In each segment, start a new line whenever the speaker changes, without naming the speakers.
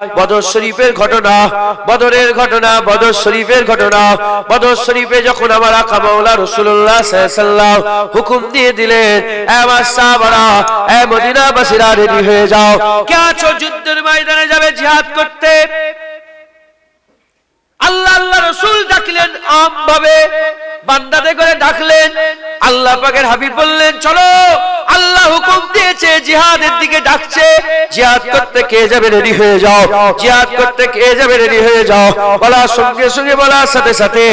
বদর শরীফের ঘটনা, বদরের ঘটনা, বদর শরীফের ঘটনা। বদর শরীফে যখন আমার আকা মাওলা রাসূলুল্লাহ সাল্লাল্লাহু আলাইহি ওয়াসাল্লাম হুকুম দিয়ে দিলেন, এ আমার সাহাবারা, এ মদিনাবাসীরা রেডি হয়ে যাও, কে আছো যুদ্ধের ময়দানে যাবে জিহাদ করতে। আল্লাহ রাসূল ডাকলেন আমভাবে, বান্দাদের করে ডাকলেন। আল্লাহ পাকের হাবিব বললেন, চলো, আল্লাহ হুকুম দিয়েছে, জিহাদের দিকে ডাকছে, জিহাদ করতে কে যাবে রেডি হয়ে যাও, জিহাদ করতে কে যাবে রেডি হয়ে যাও। বলার সঙ্গে সঙ্গে বলার সাথে সাথে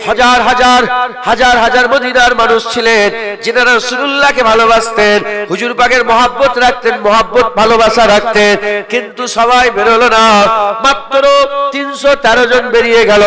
হাজার হাজার হাজার হাজার মদিনার মানুষ ছিলেন যিনারা রাসূলুল্লাহকে ভালোবাসতেন, হুজুর পাকের মহব্বত রাখতেন, মহব্বত ভালোবাসা রাখতেন, কিন্তু সবাই বেরোলো না। মাত্র 313 জন বেরিয়ে গেল।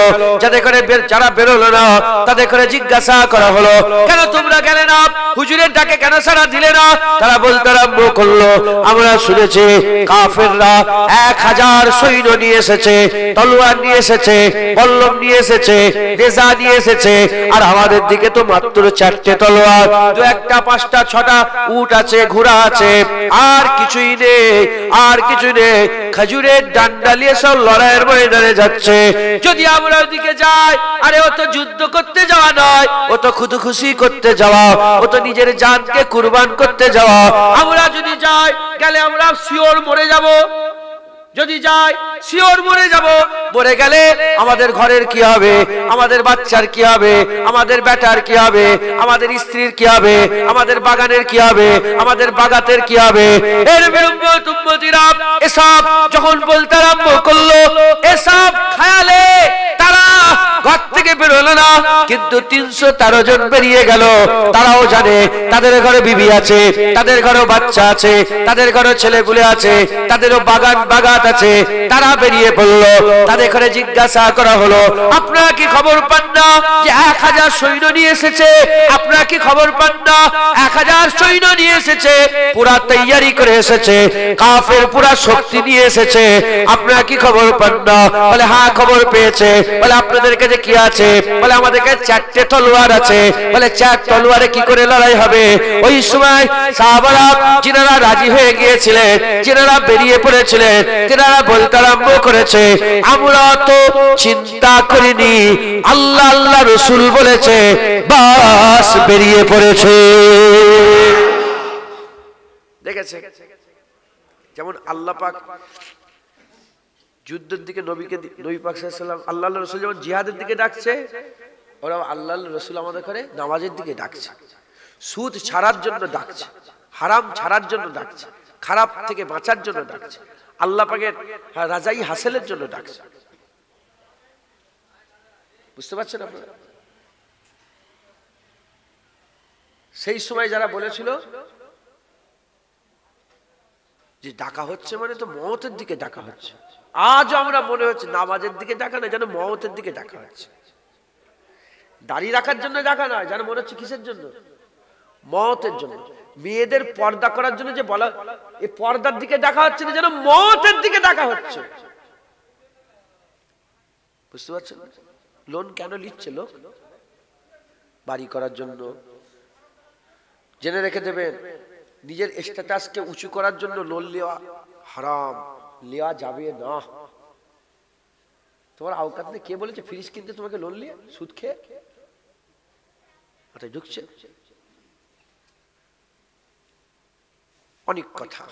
যারা বেরোলো না তাদের করে জিজ্ঞাসা করা হলো, কেন তোমরা গেলে না, হুজুরের ডাকে কেন সাড়া দিলে না? তারা বলতে আরম্ভ করলো, আমরা শুনেছি কাফেররা 1000 সৈন্য নিয়ে এসেছে, তলোয়ার নিয়ে এসেছে, বল্লম নিয়ে এসেছে, নেজা নিয়ে এসেছে, আর আমাদের দিকে তো মাত্র 4টে তলোয়ার, তো 1টা 5টা 6টা উট আছে, ঘোড়া আছে, আর কিছুই নেই, আর কিছু নেই। খেজুরের ডান্ডা নিয়ে সব লড়াইয়ের ময়দানে যাচ্ছে। যদি আমরা ওদিকে যাই, আরে ও তো যুদ্ধ করতে যাওয়া নয়, ও তো খুশি করতে যাওয়া, ও তো নিজের জানকে কুরবান করতে যাওয়া। আমরা যদি যাই, গেলে আমরা শিওর মরে যাব, যদি যাই শিওর মরে যাব। মরে গেলে আমাদের ঘরের কি হবে, আমাদের বাচ্চার কি হবে, আমাদের বেটার কি হবে, আমাদের স্ত্রীর কি হবে, আমাদের বাগানের কি হবে, আমাদের বাগাতের কি হবে। এর বিরুদ্ধে উম্মতিরা এসব যখন বলতে আরম্ভ করলো, এসব খেয়ালে তারা ঘর থেকে বেরোলো না। কিন্তু 313 জন বেরিয়ে গেল। তারাও জানে তাদের ঘরে বিবি আছে, তাদের ঘরেও বাচ্চা আছে, তাদের ঘরে ছেলেপুলে আছে, তাদেরও বাগাত আছে। তারা বেরিয়ে পড়লো। তাদের ঘরে জিজ্ঞাসা করা হলো, আপনারা কি খবর পান না যে 1000 সৈন্য নিয়ে এসেছে? আপনারা কি খবর পান না 1000 সৈন্য নিয়ে এসেছে, পুরা তৈয়ারি করে এসেছে, কাফের পুরা শক্তি নিয়ে এসেছে, আপনারা কি খবর পান না? বলে হ্যাঁ খবর পেয়েছে। বলে আপনাদের কাছে কি আছে? বলে আমাদের কাছে 4টে তলোয়ার আছে। বলে 4 তলোয়ারে কি করে লড়াই হবে? ওই সময় সাহাবারা যিনারা রাজি হয়ে গিয়েছিলেন, যিনারা বেরিয়ে পড়েছিলেন, তিনারা বলতে আরম্ভ করেছে, আমরা তো চিন্তা করিনি, আল্লাহ রাসূল বলেছে, বাস বেরিয়ে পড়েছে। দেখেছে যেমন আল্লাহ পাক যুদ্ধের দিকে নবী পাক সাল্লাল্লাহু আলাইহি ওয়াসাল্লাম, আল্লাহ রাসূল যেমন জিহাদের দিকে ডাকছে, ওরা আল্লাহ রাসূল আমাদের করে নামাজের দিকে ডাকছে, সুদ ছাড়ার জন্য ডাকছে, হারাম ছাড়ার জন্য ডাকছে, খারাপ থেকে বাঁচার জন্য ডাকছে, আল্লাহ পাকের রাজাই হাসিলের জন্য ডাকছে। বুঝতে পারছেন আপনারা? সেই সময় যারা বলেছিল যে ডাকা হচ্ছে মানে তো মওতের দিকে ডাকা হচ্ছে, আজ আমরা মনে হচ্ছে নামাজের দিকে ডাকা না, যেন মওতের দিকে ডাকা হচ্ছে। দাড়ি রাখার জন্য ডাকা নয়, যেন মনে হচ্ছে কিসের জন্য? মওতের জন্য। মেয়েদের পর্দা করার জন্য যে বলা, এই পর্দার দিকে ডাকা হচ্ছে না, যেন মওতের দিকে ডাকা হচ্ছে। বুঝতে পারছেন? লোন কেন নিচ্ছে লোক? বাড়ি করার জন্য। জেনে রেখে দেবেন, নিজের স্ট্যাটাসকে উঁচু করার জন্য লোন নেওয়া হারাম, নেওয়া যাবে না। তোমার আওকাত নেই। কে বলেছে ফ্রিজ কিনতে তোমাকে লোন নিয়ে? সুদ খেয়ে মাথায় ঢুকছে। অনেক কথা,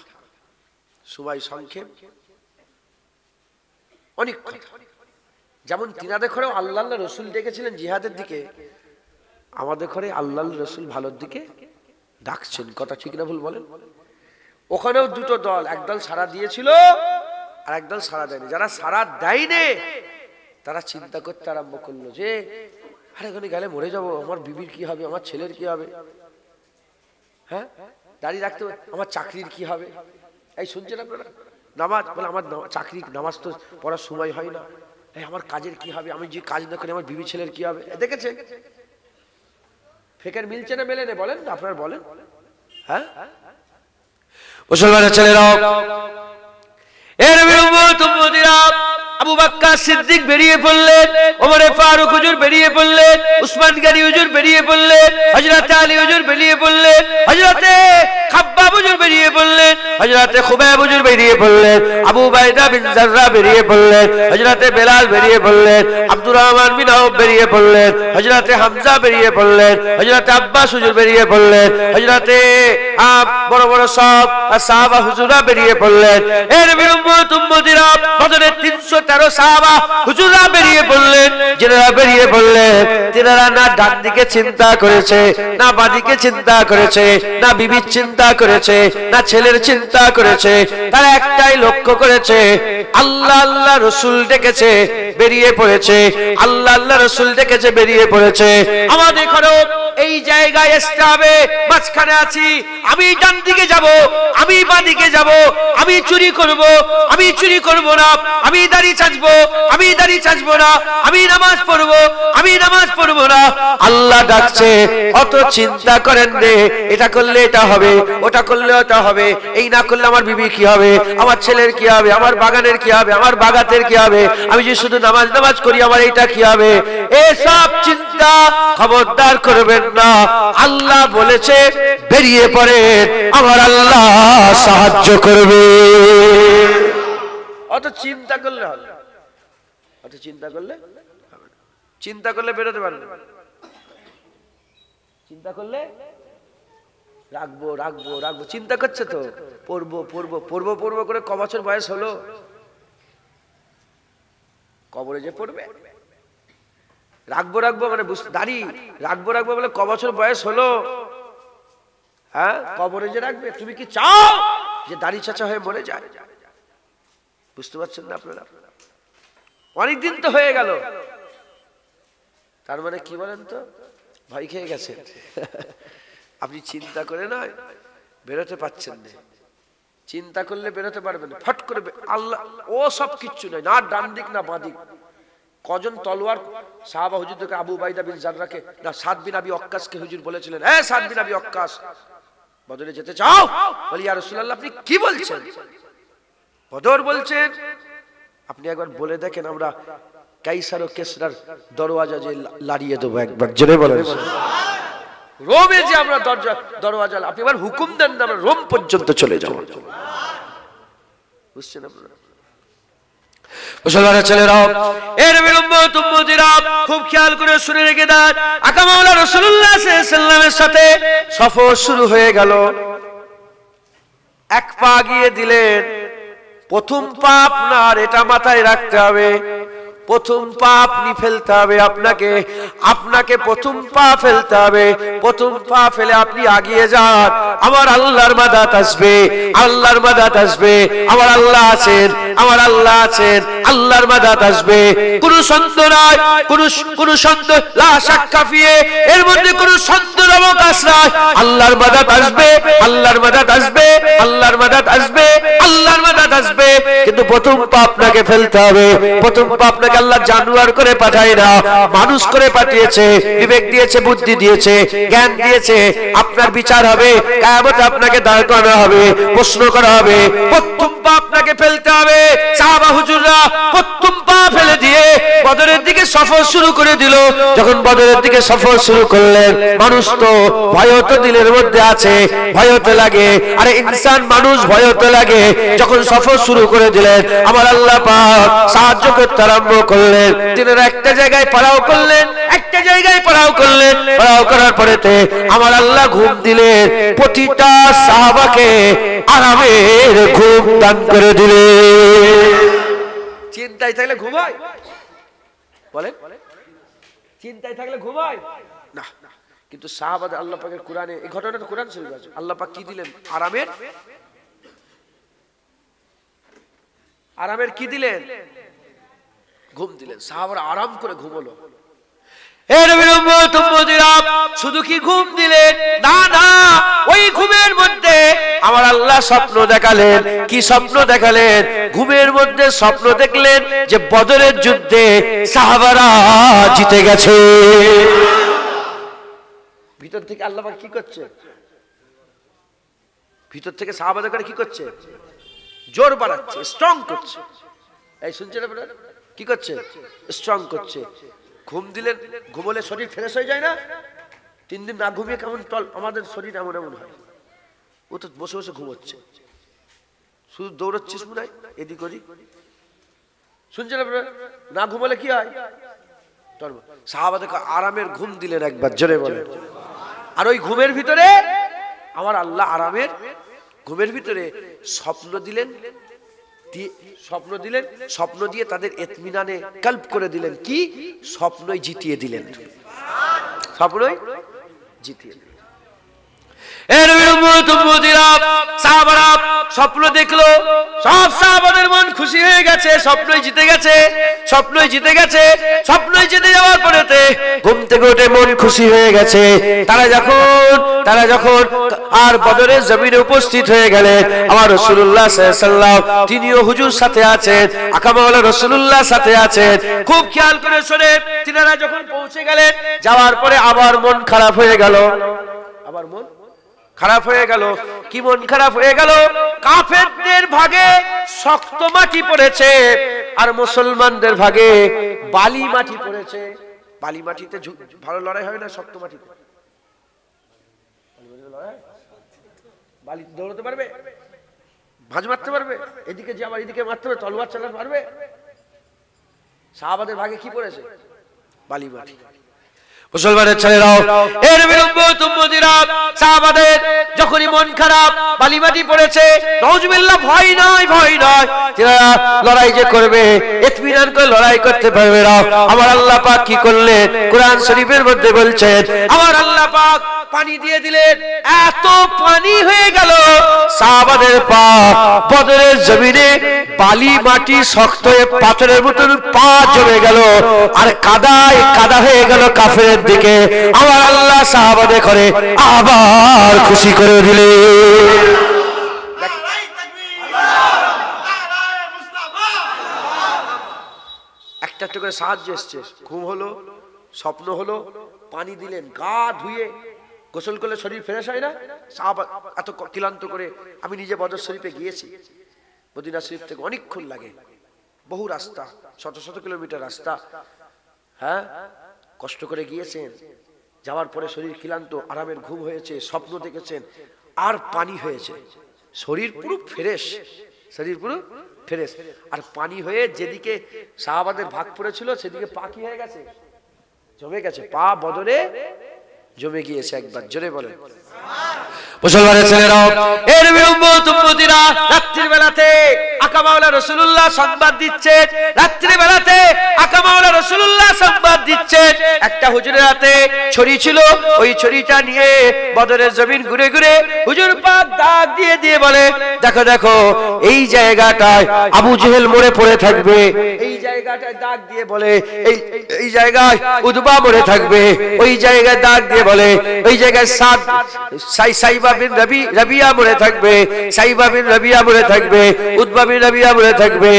সময় সংক্ষেপ, অনেক কথা। যেমন তিনাদের ঘরেও আল্লাহ রাসূল ডেকেছিলেন জিহাদের দিকে, আমাদের ঘরে আল্লাহ রাসূল ভালোর দিকে ডাকছেন। কথা ঠিক না ভুল বলেন? ওখানেও দুটো দল, একদল সাড়া দিয়েছিল আর একদল সাড়া দেয়নি। যারা সাড়া দেয়নি তারা চিন্তা করতে আরম্ভ করলো যে আরে ওখানে গেলে মরে যাবো, আমার বিবির কি হবে, আমার ছেলের কি হবে, হ্যাঁ দাঁড়িয়ে রাখতে আমার চাকরির কি হবে। এই শুনছেন আপনারা? নামাজ বলে আমার চাকরি, নামাজ তো পড়ার সময় হয় না, এই আমার কাজের কি হবে, আমি যে কাজ না করি আমার বিবি ছেলের কি হবে। দেখেছে ফেকের মিলছে না মেলে না? বলেন আপনারা বলেন। হ্যাঁ মুসলমানের ছেলেরাও, এর বিরুদ্ধে আবু বকর বকর সিদ্দিক বেরিয়ে পড়লেন, ওমরে ফারুক হুজুর বেরিয়ে পড়লেন, উসমান গনি হুজুর বেরিয়ে পড়লেন, হযরত আলী হুজুর বেরিয়ে পড়লেন, হযরতে খাব্বাব হুজুর বেরিয়ে পড়লেন, হযরতে খুবাইব হুজুর বেরিয়ে পড়লেন, আবু উবাইদা বিন জাররাহ বেরিয়ে পড়লেন, হযরতে বেলাল বেরিয়ে পড়লেন, আব্দুর রহমান বিন আউফ বেরিয়ে পড়লেন, হযরতে হামজা বেরিয়ে পড়লেন, হযরতে আব্বাস হুজুর বেরিয়ে পড়লেন, হযরতে বড় বড় সব সাহাবা হুজুররা বেরিয়ে পড়লেন। এর বিরুম্মত উম্মতিরা বদরের 313 সাহাবা হুজুররা বেরিয়ে পড়লেন। যারা বেরিয়ে পড়লেন তারা না ডান দিকে চিন্তা করেছে, না বাঁ দিকে চিন্তা করেছে, না বিবির চিন্তা করেছে, না ছেলের চিন্তা করেছে। তারা একটাই লক্ষ্য করেছে, আল্লাহ আল্লাহ রাসূল ডেকেছে, বেরিয়ে পড়েছে। আল্লাহ আল্লাহ রাসূল ডেকেছে, বেরিয়ে পড়েছে। আমাদের ঘরে এই জায়গায় আসতে হবে, মাঝখানে আছি। আমি ডান দিকে যাব, আমি বাঁ দিকে যাব, আমি চুরি করব, আমি চুরি করব না, আমি দাড়ি চাচবো, আমি দাড়ি চাচবো না, আমি নামাজ পড়ব, আমি নামাজ পড়ব না। আল্লাহ ডাকছে, অত চিন্তা করেন রে, এটা করলে এটা হবে, ওটা করলে ওটা হবে, এই না করলে আমার বিবি কি হবে, আমার ছেলের কি হবে, আমার বাগানের কি হবে, আমার বাগাতের কি হবে, আমি যে শুধু নামাজ নামাজ করি আমার এটা কি হবে। এসব চিন্তা খবরদার করবেন না। আল্লাহ বলেছে বেরিয়ে পড়েন, আমার আল্লাহ সাহায্য করবে। অত চিন্তা করলে হবে, অত চিন্তা করলে হবে না। চিন্তা করলে বেরোতে পারবে, চিন্তা করলে রাখবো রাখবো রাখবো, চিন্তা করছে তো পড়বো পড়বো পড়বো পড়বো করে ক বছর বয়স হলো, কবরে যে পড়বে। রাখবো রাখবো মানে দাড়ি রাখবো রাখবো বলে ক বছর বয়স হলো, হ্যাঁ কবরে যে রাখবে। তুমি কি চাও যে দাড়ি চাচা হয়ে মরে যায়? বুঝতে পারছেন না আপনারা? অনেকদিন তো হয়ে গেল, তার মানে কি বলেন তো, ভয় খেয়ে গেছেন। আপনি চিন্তা করে নয় বেরোতে পারছেন না, চিন্তা করলে বেরোতে পারবেন না। ফট করে আল্লাহ ও সব কিচ্ছু নয়, না ডান দিক না বাঁ দিক। কজন তলোয়ার সাহাবা হুজুরকে, আবু উবাইদা বিন জাররাহকে না সাদ বিন আবি ওয়াক্কাসকে হুজুর বলেছিলেন, এ সাদ বিন আবি ওয়াক্কাস বদরে যেতে চাও? বলি ইয়া রাসূলুল্লাহ আপনি কি বলছেন? বদর বলছেন। আপনি একবার বলে দেখেন, আমরা কাইসার ও কিসরার দরওয়াজা যে লাড়িয়ে দেবো, একবার জোরে বলেন। রোমে যে আমরা দরওয়াজা, আপনি এবার হুকুম দেন না আমরা রোম পর্যন্ত চলে যাব। বুঝছেন আপনারা? মুসলমানের ছেলেরা, এর বিলম্বিত উম্মতিরা খুব খেয়াল করে শুনে রেখে দেন। আকা মাওলা রাসূলুল্লাহ সাল্লাল্লাহু আলাইহি ওয়াসাল্লামের সাথে সফর শুরু হয়ে গেল। এক পা গিয়ে দিলেন, প্রথম পা আপনার, এটা মাথায় রাখতে হবে, প্রথম পা আপনি ফেলতে হবে। আপনাকে আপনাকে প্রথম পা ফেলতে হবে। প্রথম পা ফেলে আপনি আগিয়ে যান, আমার আল্লাহর মাদাত আসবে, আল্লাহর মাদাত আসবে। আমার আল্লাহ আছেন, আমার আল্লাহ আছেন, আল্লাহর মাদাত আসবে। কোন সন্দেহ নাই, কোন সন্দেহ লা শাক্কা ফিয়ে, এর মধ্যে কোন সন্দেহের অবকাশ নাই। আল্লাহর মাদাত আসবে, আল্লাহর মাদাত আসবে, আল্লাহর মাদাত আসবে, আল্লাহর মাদাত আসবে। কিন্তু প্রথম পা আপনাকে ফেলতে হবে। প্রথম পা আপনাকে আল্লাহ জানোয়ার করে পাঠায় না, মানুষ করে পাঠিয়েছে। বিবেক দিয়েছে, বুদ্ধি দিয়েছে, জ্ঞান দিয়েছে। আপনার বিচার হবে, কিয়ামতে আপনাকে দাঁড় করানো হবে, প্রশ্ন করা হবে। প্রথম পা আপনাকে ফেলতে হবে। সাহাবা হুজুররা প্রথম পা ফেলে দিয়ে বদরের দিকে সফর শুরু করে দিল। যখন বদরের দিকে সফর শুরু করলেন, মানুষ তো ভয় তো দিলের মধ্যে আছে, ভয় তো লাগে। আরে ইনসান মানুষ ভয় তো লাগে। যখন সফর শুরু করে দিলেন, আমার আল্লাহ পাক সাহায্য করতে আরম্ভ করলেন। তিনারা একটা জায়গায় পাড়াও করলেন, একটা জায়গায় পাড়াও করলেন। পাড়াও করার পরেতে আমার আল্লাহ ঘুম দিলেন, প্রতিটা সাহাবাকে আরামের ঘুম দান করে দিলেন। চিন্তায় থাকলে ঘুমায়, বলেন চিন্তায় থাকলে ঘুমায় না। কিন্তু সাহাবাদের আল্লাহ পাকের কোরআনে, এই ঘটনাটা কোরআন শরীফ আছে, আল্লাহ পাক কি দিলেন? আরামের, আরামের কি দিলেন? ঘুম দিলেন। সাহাবারা আরাম করে ঘুমলো। এর বিলম্বিত উম্মতিরা শুধু কি ঘুম দিলেন? না না, ওই ঘুমের মধ্যে আমার আল্লাহ স্বপ্ন দেখালেন। কি স্বপ্ন দেখালেন? ঘুমের মধ্যে স্বপ্ন দেখলেন যে বদরের যুদ্ধে সাহাবারা জিতে গেছে। ভিতর থেকে আল্লাহ পাক কি করছে? ভিতর থেকে সাহাবাদের কি করছে? জোর বাড়াচ্ছে, স্ট্রং করছে। এই শুনছেন আপনারা? কি করছে? স্ট্রং করছে। ঘুম দিলেন, ঘুমলে শরীর ফ্রেশ হয়ে যায় না? 3 দিন না ঘুমিয়ে কেমন আমাদের শরীর এমন এমন হয়। ও তো বসে বসে ঘুমোচ্ছে, শুধু দৌড়চ্ছিস মনে হয় এদিক ওদিক। শুনছেন আপনারা? না ঘুমলে কি হয়? সাহাবাদেরকে আরামের ঘুম দিলেন একবার, জোরে বলেন। আর ওই ঘুমের ভিতরে আমার আল্লাহ আরামের ঘুমের ভিতরে স্বপ্ন দিলেন, স্বপ্ন দিয়ে তাদের ইতমিনানে কল্ব করে দিলেন। কি? স্বপ্নই জিতিয়ে দিলেন, স্বপ্নই জিতিয়ে দিলেন। স্বপ্ন দেখলো, সব সাহাবাদের মন খুশি হয়ে গেছে, স্বপ্নই জিতে গেছে, স্বপ্নই জিতে গেছে। স্বপ্নই জিতে যাওয়ার পরেতে ঘুম থেকে উঠে মন খুশি হয়ে গেছে। তারা যখন আর বদরের জমিনে উপস্থিত হয়ে গেলেন, আমার রাসূলুল্লাহ সাল্লাল্লাহু আলাইহি ওয়াসাল্লাম তিনিও হুজুর সাথে আছেন, আকামাওয়ালা রাসূলুল্লাহ সাথে আছেন। খুব খেয়াল করে শুনে, তিনারা যখন পৌঁছে গেলেন, যাওয়ার পরে আবার মন খারাপ হয়ে গেল। আবার মন খারাপ হয়ে গেল। কি মন খারাপ হয়ে গেল? কাফেরদের ভাগে শক্ত মাটি পড়েছে আর মুসলমানদের ভাগে বালি মাটি পড়েছে। বালি মাটিতে ভালো লড়াই হয় না, শক্ত মাটিতে বালি দৌড়াতে পারবে, ভাঁজ মারতে পারবে, এদিকে যে আবার এদিকে মারতে পারবে, তলোয়ার চালাতে পারবে। সাহাবাদের ভাগে কি পড়েছে? বালি মাটি। মুসলমানের ছেলেরাও এর সাহাবাদের যখনই মন খারাপ, বালিমাটি পড়েছে, নাউজুবিল্লাহ, ভয় নয়, ভয় নয়, যারা লড়াই যে করবে, ইতমিনান করে লড়াই করতে পারবে না। আমার আল্লাহ পাক কি করলেন? কোরআন শরীফের মধ্যে বলছেন, আমার আল্লাহ পাক পানি দিয়ে দিলেন। এত পানি হয়ে গেল, সাহাবাদের পা বদরের জমিনে বালি মাটি শক্ত হয়ে পাথরের মতন পা জমে গেল, আর কাদায় কাদা হয়ে গেল কাফেরের দিকে। আমার আল্লাহ সাহাবাদের করে আবার খুশি করে দিলে। একটা করে সাহায্য এসছে, ঘুম হলো, স্বপ্ন হলো, পানি দিলেন, গা ধুয়ে গোসল করলে শরীর ফ্রেশ হয় না? সাহাবা এত ক্লান্ত করে, আমি নিজে বদর শরীফে গিয়েছি, মদিনা শরীফ থেকে অনেকক্ষণ লাগে, বহু রাস্তা, শত শত কিলোমিটার রাস্তা। হ্যাঁ, কষ্ট করে গিয়েছেন, যাওয়ার পরে শরীর ক্লান্ত, আরামের ঘুম হয়েছে, স্বপ্ন দেখেছেন, আর পানি হয়েছে, শরীর পুরো ফ্রেশ, শরীর পুরো ফ্রেশ। আর পানি হয়ে যেদিকে সাহাবাদের ভাগ পড়েছিল সেদিকে পা কি হয়ে গেছে? জমে গেছে, পা বদরে জমে গিয়েছে। একবার জোরে বলেন। মুসলমানের ছেলেরাও এর উম্মতিরা রাত্রির বেলাতে আকামাওয়ালা রাসূলুল্লাহ সংবাদ দিচ্ছে, রাত্রির বেলাতে আকামাওয়ালা রাসূলুল্লাহ সংবাদ দিচ্ছে। একটা হুজুরের হাতে ছড়ি ছিল, ওই ছড়িটা নিয়ে বদরের জমিন ঘুরে ঘুরে হুজুর পাক ডাক দিয়ে দিয়ে বলে, দেখো দেখো এই জায়গাটায় আবু জেহেল মরে পড়ে থাকবে, এই জায়গাটায় ডাক দিয়ে বলে এই জায়গায় উতবা মরে থাকবে, ওই জায়গায় ডাক দিয়ে বলে ওই জায়গায় সাইবা বিন রাবিয়া মরে থাকবে, সাইবা বিন রাবিয়া মরে থাকবে, উতবা বিন রাবিয়া মরে থাকবে,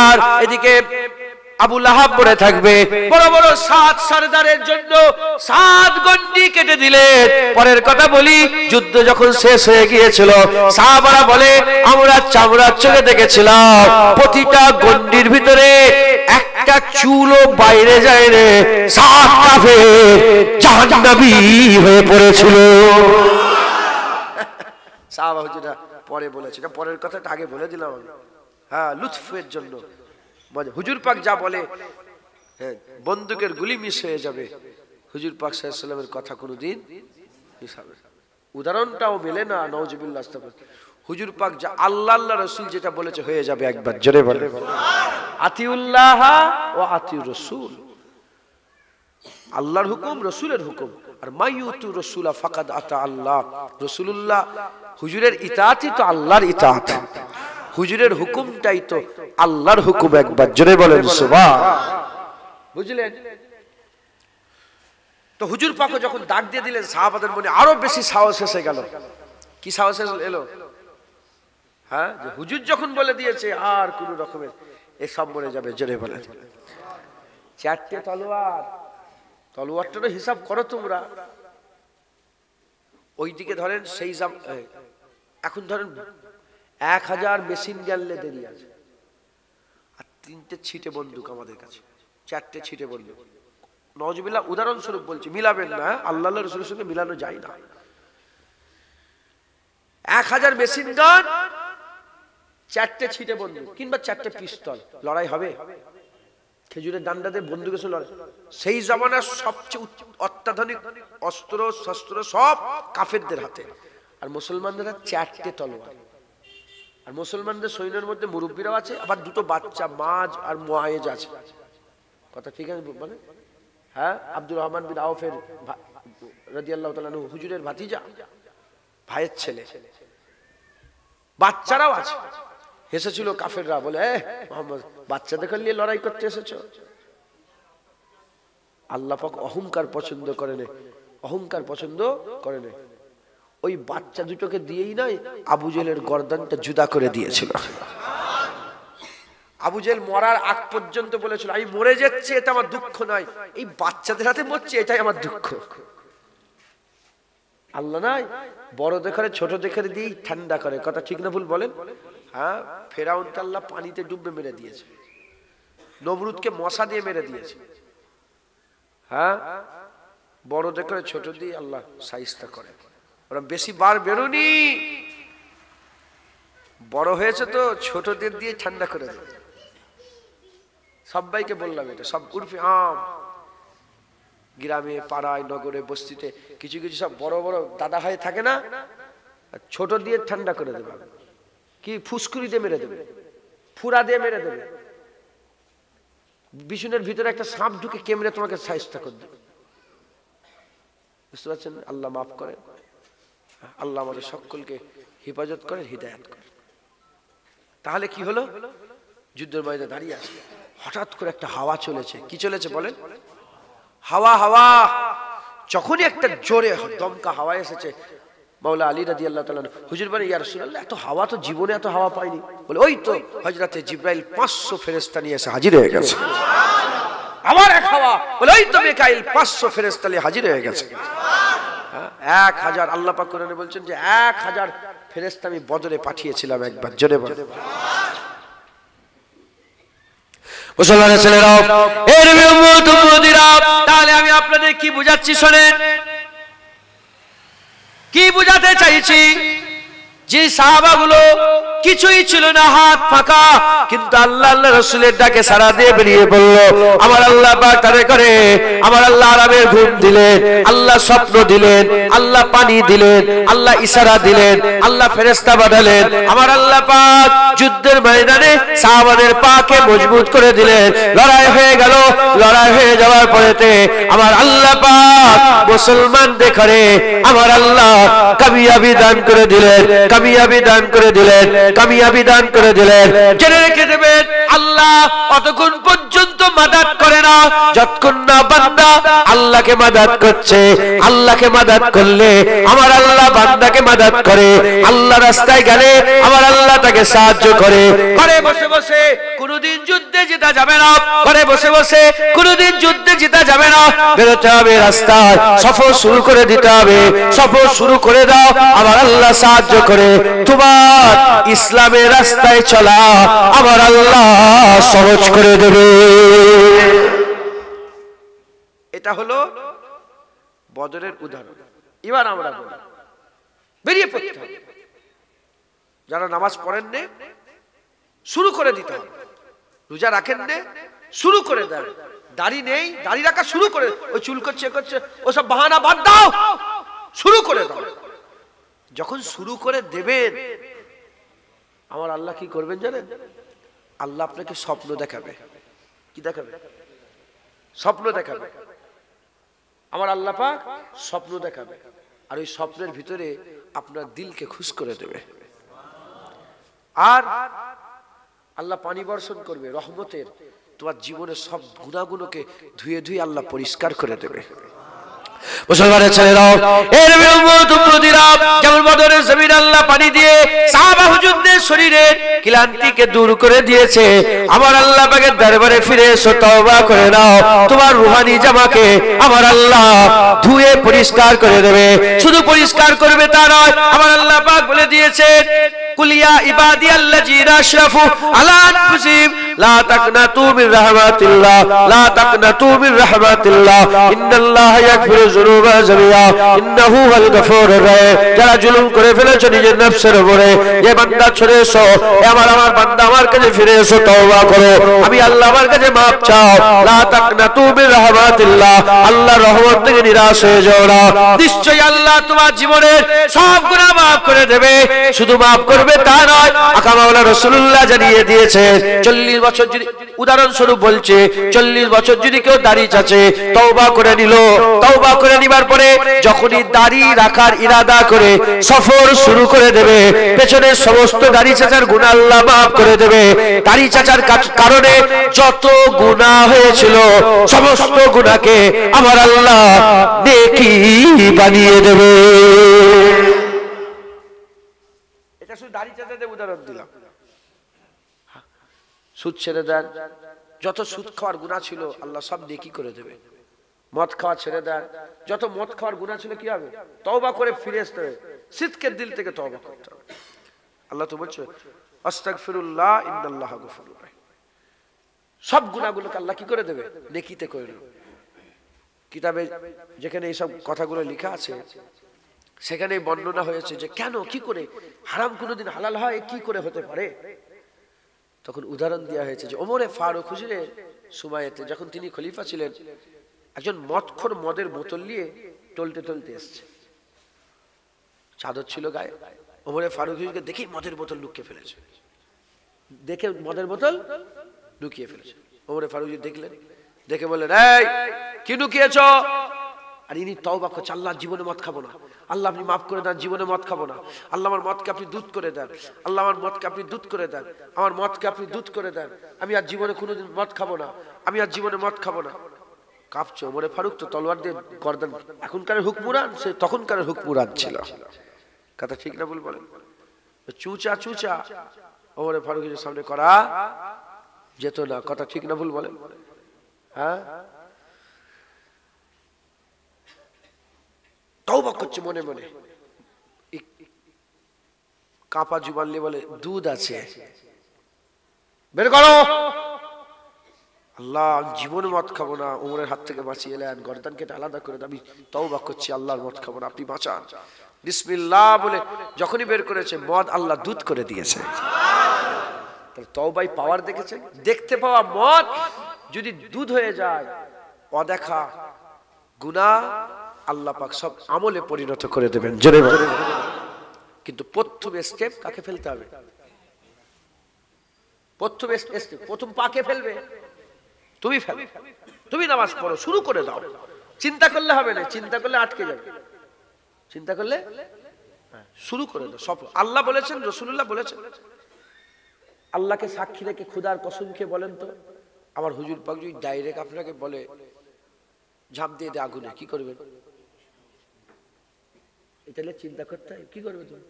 আর এদিকে আবু লাহাব মরে থাকবে। বড় বড় 7 সরদারের জন্য 7 গন্ডি কেটে দিলেন। পরের কথা বলি, যুদ্ধ যখন শেষ হয়ে গিয়েছিল, সাহাবারা বলে আমরা চামড়ার চোখে দেখেছিলাম প্রতিটা গন্ডির ভিতরে একটা চুলও বাইরে যায় রে, 7 কাফের জাহান্নামী হয়ে পড়েছিল। সাহাবা হুজুরা পরে বলেছে, পরের কথাটা আগে বলে দিলাম আমি, হ্যাঁ, লুৎফের জন্য। হুজুর পাক যা বলে, হ্যাঁ, বন্দুকের গুলি মিস হয়ে যাবে, হুজুর পাক সাল্লাল্লাহু আলাইহি ওয়াসাল্লামের কথা কোনোদিন মিস হবে না। উদাহরণটাও মেলে না, নাউজুবিল্লাহ। হুজুর পাক যা আল্লাহ রাসূল যেটা বলেছে হয়ে যাবে। একবার জোরে বলে আতিউল্লাহ ওয়া আতিউর রাসূল, আল্লাহর হুকুম, রাসূলের হুকুম। আর মাইয়ুতু রাসূলা ফাকাদ আতা আল্লাহ, রাসূলুল্লাহ হুজুরের ইতাআতই তো আল্লাহর ইতাআত, হুজুরের হুকুমটাই তো আল্লাহর হুকুম। একবার জোরে বলেন সুবহান। বুঝলেন তো? হুজুর পাক যখন ডাক দিয়ে দিলেন, সাহাবাদের মনে আরো বেশি সাহস এসে গেল। কি সাহস এলো? হ্যাঁ, যে হুজুর যখন বলে দিয়েছে আর কোন রকমের এসব মরে যাবে। জোরে বলেন। 4টে তলোয়ার, তলোয়ারটারও হিসাব করো তোমরা। ওইদিকে ধরেন সেই এখন ধরেন 1000 মেশিন গান দেরি আছে, আর 3টে ছিটে বন্দুক আমাদের কাছে, 4টে ছিটে বন্দুক। নওয়াজুবিল্লাহ উদাহরণস্বরূপ বলছি, মিলাবেন না, আল্লাহ রাসূলের সঙ্গে মিলানো যায় না। 1000 মেশিন গান, 4টে ছিটে বন্দুক কিংবা 4টে পিস্তল, লড়াই হবে? খেজুরের ডান্ডাতে বন্দুকের সঙ্গে লড়াই। সেই জামানার সবচেয়ে অত্যাধুনিক অস্ত্র শস্ত্র সব কাফেরদের হাতে, আর মুসলমানদের 4টে তলোয়ার। আর মুসলমানদের সৈন্যের মধ্যে মুরব্বীরাও আছে, আবার 2টো বাচ্চা মাজ আর মুআয়েজ আছে। কথা ঠিক আছে মানে? হ্যাঁ, আব্দুর রহমান বিন আউফের রাদিয়াল্লাহু তাআলা আনহু হুজুরের ভাতিজা, ভাইয়ের ছেলে, বাচ্চারাও আছে। হেসেছিল কাফেররা, বলে মোহাম্মদ বাচ্চাদের নিয়ে লড়াই করতে এসেছো? আল্লাহ পাক অহংকার পছন্দ করে না, অহংকার পছন্দ করে না। ওই বাচ্চা দুটোকে দিয়েই নয়, আবু জেহেলের গর্দানটা জুদা করে দিয়েছিল। আবু জেহেল মরার আগ পর্যন্ত বলেছিল, আমি মরে যাচ্ছি এটা আমার দুঃখ নয়, এই বাচ্চাদের হাতে মরছি এটাই আমার দুঃখ। আল্লাহ নাই বড় দেখে ছোট দেখে দিয়েই ঠান্ডা করে। কথা ঠিক না ভুল বলেন? হ্যাঁ, ফেরাউনকে আল্লাহ পানিতে ডুবে মেরে দিয়েছে, নমরুদকে মশা দিয়ে মেরে দিয়েছে। হ্যাঁ, বড় দেখে ছোট দিয়ে আল্লাহ শায়েস্তা করে। ওরা বেশি বার বেরোনি, বড় হয়েছে তো ছোটদের দিয়ে ঠান্ডা করে দেবে। সবাইকে বললাম এটা, সব উর্ফে আম, গ্রামে পাড়ায় নগরে বস্তিতে কিছু কিছু সব বড় বড় দাদা ভাই থাকে না, ছোট দিয়ে ঠান্ডা করে দেবে। কি ফুসকুরি দিয়ে মেরে দেবে, ফুরা দিয়ে মেরে দেবে, বিছুনের ভিতরে একটা সাপ ঢুকে কেমনে তোমাকে শায়েস্তা করে দেবে। বুঝতে পারছেন? আল্লাহ মাফ করেন, আল্লাহ আমাদের সকলকে হেফাজত করেন, হিদায়াত করেন। তাহলে কি হলো? যুদ্ধের ময়দানে দাঁড়িয়ে আছে, হঠাৎ করে একটা হাওয়া চলেছে। কি চলেছে বলেন? হাওয়া। হাওয়া যখনই একটা জোরে দমকা হাওয়া এসেছে, মাওলা আলী রাদিয়াল্লাহু তাআলা হুজুর বলেন, ইয়া রাসূলুল্লাহ, এত হাওয়া তো জীবনে এত হাওয়া পাইনি। বলে, ওই তো হযরতে জিবরাইল 500 ফেরেশতা নিয়ে এসে হাজির হয়ে গেছে। আবার এক হাওয়া, বলে ওই তো মিকাইল 500 ফেরেশতা নিয়ে হাজির হয়ে গেছে। 1000 আল্লাহ পাক কোরআনে বলছেন যে 1000 ফেরেশতা আমি বদরে পাঠিয়েছিলাম একবার। জোরে বলে মুসলমানের ছেলেরাও, এর উম্মত উম্মতিরা, তাহলে আমি আপনাদের কি বুঝাচ্ছি শোনেন। কি বুঝাতে চাইছি? যে সাহাবাগুলো কিছুই ছিল না, হাত ফাঁকা, কিন্তু আল্লাহ রাসূলের ডাকে সাড়া দিয়ে বেরিয়ে পড়ল। আমার আল্লাহ পাক তাদের করে, আমার আল্লাহ আরামের ঘুম দিলেন, আল্লাহ স্বপ্ন দিলেন, আল্লাহ পানি দিলেন, আল্লাহ ইশারা দিলেন, আল্লাহ ফেরেশতা পাঠালেন। আমার আল্লাহ পাক যুদ্ধের ময়দানে সাহাবাদের পাকে মজবুত করে দিলেন। লড়াই হয়ে গেল। লড়াই হয়ে যাওয়ার পরেতে আমার আল্লাহ পাক মুসলমানদের করে আমার আল্লাহ কামিয়াবি দান করে দিলেন, কামিয়াবি দান করে দিলেন, কামিয়াবি দান করে দিলেন। জেনে রেখে দেবেন, আল্লাহ অতক্ষণ পর্যন্ত মাদাত করে না যতক্ষণ না বান্দা আল্লাহকে মাদাত করছে। আল্লাহকে মাদাত করলে আমার আল্লাহ বান্দাকে মাদাত করে। আল্লাহ রাস্তায় গেলে আমার আল্লাহ তাকে সাহায্য করে। ঘরে বসে বসে কোনদিন যুদ্ধে জেতা যাবে না, ঘরে বসে বসে কোনদিন যুদ্ধে জেতা যাবে না। বেরোতে হবে রাস্তায়, সফর শুরু করে দিতে হবে। সফর শুরু করে দাও, আমার আল্লাহ সাহায্য করে। তোমার ইসলামের রাস্তায় চলা আমার আল্লাহ সহজ করে দেবে। এটা হলো বদরের উদাহরণ। এবার আমরা বেরিয়ে পড়তে হবে। যারা নামাজ পড়েন নে, শুরু করে দিতে হবে। রোজা রাখেন নে, শুরু করে দেন। দাড়ি নেই, দাড়ি রাখা শুরু করে, ওই চুল করছে করছে ওসব বাহানা বাদ দাও, শুরু করে দাও। যখন শুরু করে দেবেন, আমার আল্লাহ কি করবেন জানেন? আল্লাহ আপনাকে স্বপ্ন দেখাবে। কি দেখাবে? স্বপ্ন দেখাবে। আমার আল্লাহ পাক স্বপ্ন দেখাবে, আর ওই স্বপ্নের ভিতরে আপনার দিলকে খুশ করে দেবে। আর আল্লাহ পানি বর্ষণ করবে রহমতের। তোমার জীবনের সব গুনাহগুলোকে ধুয়ে ধুয়ে আল্লাহ পরিষ্কার করে দেবে। মুসলমানের ছেলেরাও, এর উম্মত উম্মতিরা, যেমন বদরের জমিন আল্লাহ পানি দিয়ে সাহাবা হুজুরদের শরীরের ক্লান্তিকে দূর করে দিয়েছে, আমার আল্লাহ পাকের দরবারে ফিরে এসো, তওবা করে নাও। তোমার রূহানি জামাকে আমার আল্লাহ ধুয়ে পরিষ্কার করে দেবে। শুধু পরিষ্কার করবে তা নয়, আমার আল্লাহ পাক বলে দিয়েছেন কুল ইয়া ইবাদিয়াল্লাযীনা আশরাফু আলা আনফুসিহিম লা তাকনাতু মির রাহমাতিল্লাহ লা তাকনাতু মির রাহমাতিল্লাহ ইন্নাল্লাহা ইয়াগফিরু যুনুবা জামিআ ইন্নাহু হুয়াল গফুরুর রহিম। যারা জুলুম করে ফেলেছো নিজের নফসের উপরে, যে বান্দা ছড়ে এসো, আমার বান্দা আমার কাছে ফিরে এসো, তওবা করো, আমি আল্লাহ আমার কাছে মাফ চাও। লা তাকনাতু মির রাহমাতিল্লাহ, আল্লাহর রহমত থেকে নিরাশ হয়ে যাও না। নিশ্চয়ই আল্লাহ তোমার জীবনের সব গুনাহ মাফ করে দেবে। শুধু মাফ করবে তা নয়, আকা মাওলা রাসূলুল্লাহ জানিয়ে দিয়েছেন 40 বছর যদি, উদাহরণ স্বরূপ বলছে, 40 বছর যদি কেউ দাড়ি চাচে, তওবা করে নিল, তওবা করে নিবার পরে যখনই দাড়ি রাখার ইরাদা করে সফর শুরু করে দেবে, পেছনের সমস্ত দাড়ি চাচার গুনাহ আল্লাহ মাফ করে দেবে। দাড়ি চাচার কারণে যত গুনাহ হয়েছিল সমস্ত গুনাহকে আমার আল্লাহ নেকি বানিয়ে দেবে। এটা শুধু দাড়ি চাচাদের উদাহরণ দিলাম। সুদ ছেড়ে দেন, যত সুদ খাওয়ার গুনাহ ছিল আল্লাহ সব নেকি করে দেবে। মদ খাওয়া ছেড়ে দেন, যত মদ খাওয়ার গুনাহ ছিল কি হবে? তওবা করে ফিরে আসতে হবে, সিদকের দিল থেকে তওবা করতে হবে। আল্লাহ তো বলছে আস্তাগফিরুল্লাহ ইন্নাল্লাহা গফুরুর রহিম। সব গুনাহগুলোকে আল্লাহ কি করে দেবে? নেকিতে করে দেবে। কিতাবে যেখানে এইসব কথাগুলো লেখা আছে সেখানে বর্ণনা হয়েছে যে কেন, কি করে হারাম কোনোদিন হালাল হয়, কি করে হতে পারে। তখন উদাহরণ দেওয়া হয়েছে যে ওমরে ফারুক হুজুরের সময়েতে যখন তিনি খলিফা ছিলেন, একজন মদখোর মদের বোতল নিয়ে টলতে টলতে এসছে, চাদর ছিল গায়ে। ওমরে ফারুক হুজুরকে দেখে মদের বোতল লুকিয়ে ফেলেছে, দেখে মদের বোতল লুকিয়ে ফেলেছে। ওমরে ফারুক হুজুর দেখলেন, দেখে বললেন এই কি লুকিয়েছ? আর ইনি তওবা করছে, আল্লাহ জীবনে মদ খাবো না, আল্লাহ আপনি মাফ করে দেন, জীবনে মদ খাবো না, আল্লাহ আমার মদকে আপনি দুধ করে দেন, আল্লাহ আমার মদকে আপনি দুধ করে দেন, আমার মদকে আপনি দুধ করে দেন, আমি আর জীবনে কোনোদিন মদ খাবো না, আমি আর জীবনে মদ খাবো না। কাঁপছে ওমরে ফারুক, তো তলোয়ার দিয়ে গর্দান, এখনকার হুকমুরান, সে তখনকার হুকমুরান ছিল। কথা ঠিক না ভুল বলেন? চুচা চুচা ওমরে ফারুকের সামনে করা যেত না। কথা ঠিক না ভুল বলেন? হ্যাঁ, তওবা করছে মনে মনে, কাপা জুবান নিয়ে বলে দুধ আছে, বের করো। আল্লাহ জীবনে মদ খাবো না, ওমরের হাত থেকে বাঁচিয়ে এলেন, গর্দান কেটে আলাদা করে আমি তওবা করছি, আল্লাহর মদ খাবো না, আপনি বাঁচান, বিসমিল্লাহ বলে যখনই বের করেছে মদ আল্লাহ দুধ করে দিয়েছে। তাহলে তওবাই পাওয়ার দেখেছেন? দেখতে পাওয়া মদ যদি দুধ হয়ে যায়, অদেখা গুনাহ আল্লাহ পাক সব আমলে পরিণত করে দেবেন। জোরে বলেন। কিন্তু প্রথম স্টেপ কাকে ফেলতে হবে? প্রথম স্টেপ, প্রথম পাকে ফেলবে তুমি, ফেলো, তুমি নামাজ পড়ো, শুরু করে দাও। চিন্তা করলে হবে না, চিন্তা করলে আটকে যাবে, চিন্তা করলে শুরু করে দাও। সব আল্লাহ বলেছেন, রাসূলুল্লাহ বলেছেন। আল্লাহকে সাক্ষী রেখে খুদার কসম খেয়ে বলেন তো, আমার হুজুর পাক যদি ডাইরেক্ট আপনাকে বলে ঝাঁপ দিয়ে দে আগুনে, কি করবেন? এটা চিন্তা করতে হয়, কি করবে তুমি?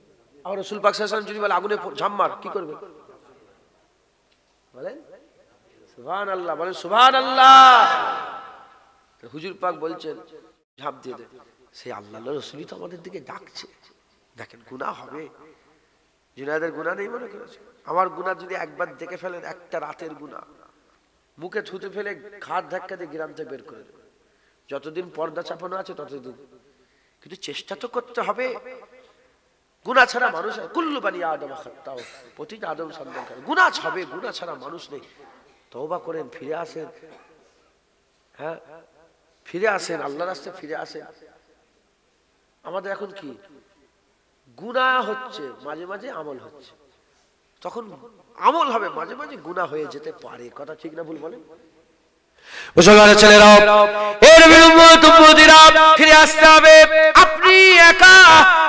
আমার রাসূল পাক সাল্লাল্লাহু আলাইহি ওয়াসাল্লাম যদি বলে আগুনে ঝাঁপ মার, কি করবে? বলেন সুবহানাল্লাহ, বলেন সুবহানাল্লাহ। হুজুর পাক বলছেন ঝাঁপ দিয়ে দে, সেই আল্লাহর রাসূলই তো আমাদের দিকে ডাকছে। দেখেন গুনাহ হবে, জিনাদের গুনাহ নেই মনে করেছে? আমার গুনাহ যদি একবার দেখে ফেলেন, একটা রাতের গুনাহ, মুখে থুতে ফেলে ঘাট ধাক্কা দিয়ে গ্রাম থেকে বের করে দেবে। যতদিন পর্দা চাপানো আছে ততদিন, কিন্তু চেষ্টা তো করতে হবে। গুনাহ ছাড়া মানুষ, কুল্লু বানি আদম খাত্তাও, প্রতিটা আদম সন্তান করে গুনাহ হবে, গুনাহ ছাড়া মানুষ নেই। তওবা করেন, ফিরে আসেন, হ্যাঁ ফিরে আসেন, আল্লাহর রাস্তায় ফিরে আসেন। আমাদের এখন কি গুনাহ হচ্ছে, মাঝে মাঝে আমল হচ্ছে, তখন আমল হবে, মাঝে মাঝে গুনাহ হয়ে যেতে পারে। কথা ঠিক না ভুল বলেন? মুসলমানের ছেলেরা, এর উম্মতিরা ফিরে আসতে হবে। আপনি একা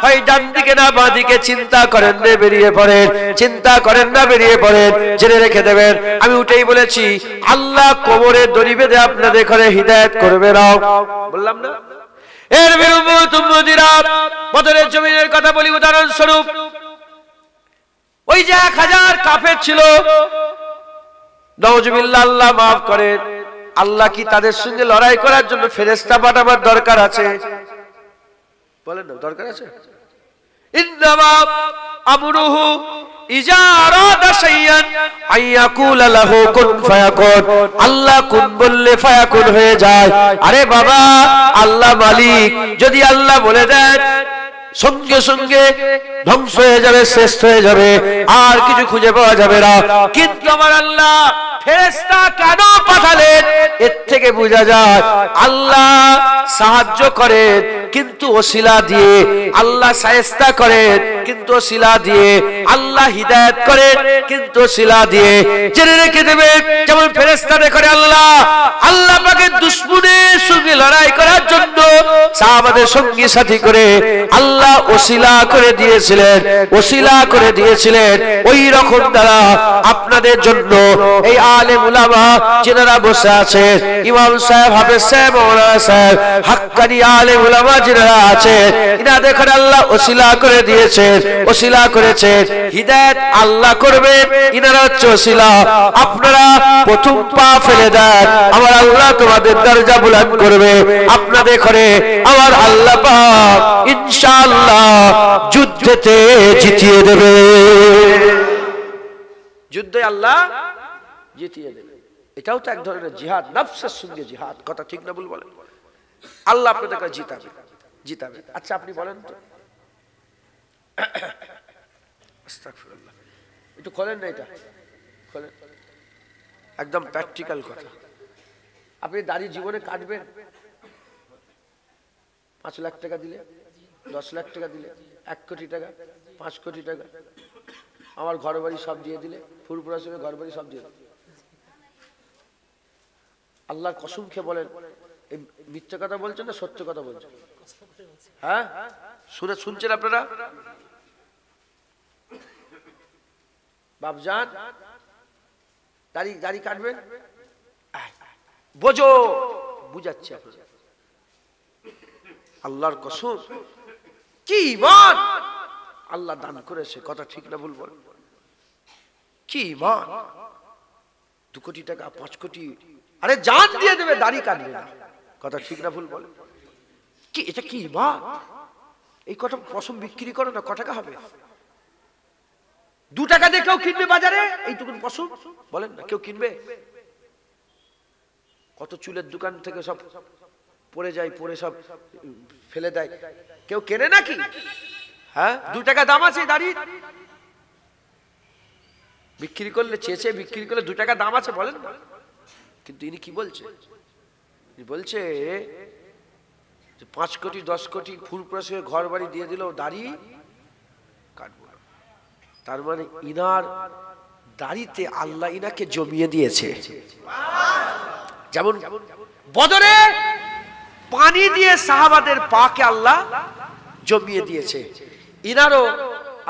হয় ডান দিকে না বাঁ দিকে চিন্তা করেন না, বেরিয়ে পড়েন, চিন্তা করেন না, বেরিয়ে পড়েন। জেনে রেখে দেবেন, আমি উঠেই বলেছি আল্লাহ কোমরে দড়ি বেঁধে আপনাদের ঘরে হিদায়াত করবে না, বললাম না? এর উম্মতিরা বদরের জমিনের কথা বলি উদাহরণ স্বরূপ। ওই যে 1000 কাফের ছিল, নাউজুবিল্লাহ, আল্লাহ মাফ করেন। আল্লাহ কি তাদের সঙ্গে লড়াই করার জন্য ফেরেশতা পাঠাবার দরকার আছে? বলেন না, দরকার আছে? ইন্নামা আমরুহু ইজা আরাদা শাইয়ান আইয়াকুলা লাহু কুন ফায়াকুন। আল্লাহ কুন বললে ফায়াকুন হয়ে যায়। আরে বাবা, আল্লাহ মালিক, যদি আল্লাহ বলে দেন সঙ্গে সঙ্গে ধ্বংস হয়ে যাবে, শেষ হয়ে যাবে, আর কিছু খুঁজে পাওয়া যাবে না। কিন্তু আমার আল্লাহ ফেরেশতা কেন পাঠালেন? এর থেকে বোঝা যায় আল্লাহ সাহায্য করেন কিন্তু ওসিলা দিয়ে, আল্লাহ শায়েস্তা করেন কিন্তু ওসিলা দিয়ে, আল্লাহ হিদায়াত করেন কিন্তু ওসিলা দিয়ে। জেনে রেখে দেবে, যেমন ফেরেশতারা করে আল্লাহ পাকের দুশমনের সঙ্গে লড়াই করার জন্য সাহাবাদের সঙ্গী সাথী করে আল্লাহ ওসিলা করে দিয়েছিলেন, ওই রকম দ্বারা আপনাদের জন্য এই আলেম উলামা যারা বসে আছে, ইমাম সাহেব, হাফেজ সাহেব, মাওলানা সাহেব, হাক্কানি আলেম উলামা যারা আছে, ইনাদের করে আল্লাহ ওসিলা করে দিয়েছেন, ওসিলা করেছেন। হিদায়াত আল্লাহ করবেন, ইনারা হচ্ছে ওসিলা। আপনারা প্রথম পা ফেলে দেন, আমার আল্লাহ তোমাদের দরজা বুলন্দ করবে। আপনাদের করে আমার আল্লাহ পাক ইনশাআল্লাহ যুদ্ধেতে জিতিয়ে দেবে। যুদ্ধে আল্লাহ জিতিয়ে দেবে। এটাও তো এক ধরনের জিহাদ, নফসের সঙ্গে জিহাদ। কথা ঠিক না ভুল বলেন? আল্লাহ আপনাদেরকে জিতাবে। আচ্ছা আপনি বলেন তো, আস্তাগফিরুল্লাহ, একটু খোলেন না, এটা খোলেন, একদম প্র্যাকটিক্যাল কথা। আপনি দাড়ি জীবনে কাটবেন 5 লাখ টাকা দিলে, 10 লাখ টাকা দিলে, 1 কোটি টাকা, 5 কোটি টাকা, আমার ঘর বাড়ি সব দিয়ে দিলে, ফুরফুরা সঙ্গে ঘর বাড়ি সব দিয়ে দিলে, আল্লাহর কসম খেয়ে বলেন এই মিথ্যা কথা বলছেন না সত্য কথা বলছেন? হ্যাঁ, শুনছেন আপনারা? বাপজান দাড়ি কাটবেন, বোঝো, বুঝাচ্ছি আপনারা, আল্লাহর কসম, কি ঈমান আল্লাহ দান করেছে। কথা ঠিক না ভুল বলেন? কি ঈমান! 2 কোটি টাকা, 5 কোটি, আরে জান দিয়ে দেবে, দাড়ি কাটবে না। কথা ঠিক না ভুল বলেন? কি এটা কি ঈমান? এই কথা পশম বিক্রি করো না, কত টাকা হবে? 2 টাকা দিয়ে কেউ কিনবে বাজারে এইটুকু পশম? বলেন না, কেউ কিনবে? কত চুলের দোকান থেকে সব পড়ে যায়, পড়ে সব ফেলে দেয়, কেউ কেনে নাকি? হ্যাঁ, 2 টাকা দাম আছে দাড়ি, বিক্রি করলে চেয়েছে, বিক্রি করলে 2 টাকা দাম আছে, বলেন। কিন্তু ইনি কি বলছে? বলছে 5 কোটি 10 কোটি ফুরফুরা ঘর বাড়ি দিয়ে দিল, দাড়ি কাটবো। তার মানে ইনার দাড়িতে আল্লাহ ইনাকে জমিয়ে দিয়েছে। যেমন বদরে পানি দিয়ে সাহাবাদের পাকে আল্লাহ জমিয়ে দিয়েছে, ইনারও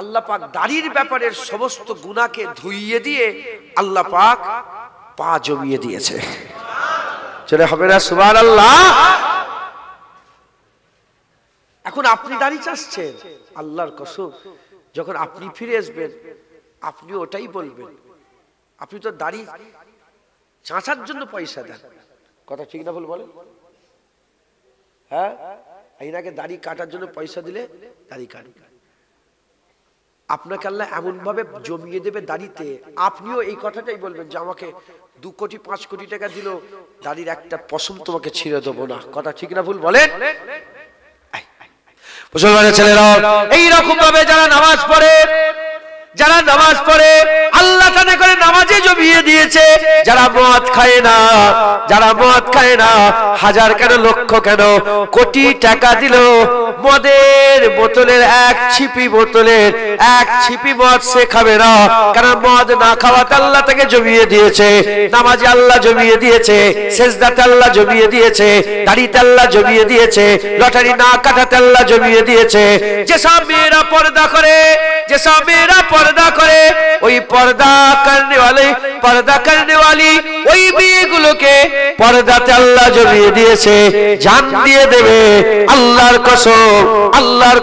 আল্লাহ পাক দাড়ির ব্যাপারের সমস্ত গুনাহকে ধুইয়ে দিয়ে আল্লাহ পাক পা জমিয়ে দিয়েছে। চলে হবে না সুবহানাল্লাহ? এখন আপনি দাড়ি চাচ্ছেন, আল্লাহর কসম যখন আপনি ফিরে আসবেন আপনি ওটাই বলবেন। আপনি তো দাড়ি চাঁচার জন্য পয়সা দেন। কথা ঠিক না ভুল বলেন? হ্যাঁ, এনাকে দাড়ি কাটার জন্য পয়সা দিলে দাড়ি কাটবে। আপনাকে আল্লাহ এমন ভাবে জমিয়ে দেবে দাড়িতে, আপনিও এই কথাটাই বলবেন যে আমাকে 2 কোটি 5 কোটি টাকা দিল, দাড়ির একটা পশম তোমাকে ছিঁড়ে দেবো না। কথা ঠিক না ভুল বলেন? মুসলমানের ছেলেরা এইরকম ভাবে যারা নামাজ পড়ে আল্লাহ তাদের করে নামাজে জমিয়ে দিয়েছে। যারা মদ খায় না, হাজার কেন লক্ষ কেন কোটি টাকা দিল, মদের বোতলের 1 ছিপি মদ সে খাবে না, কারণ মদ না খাওয়াতে আল্লাহ তাকে জমিয়ে দিয়েছে, নামাজে আল্লাহ জমিয়ে দিয়েছে, সেজদাতে আল্লাহ জমিয়ে দিয়েছে, দাড়িতে আল্লাহ জমিয়ে দিয়েছে, লটারি না কাটাতে আল্লাহ জমিয়ে দিয়েছে। যেসব মেয়েরা পর্দা করে ওই পর্দা করনে वाली ওই মেয়েগুলোকে পর্দাতে আল্লাহ জমিয়ে দিয়েছে, জান দিয়ে দেবে আল্লাহর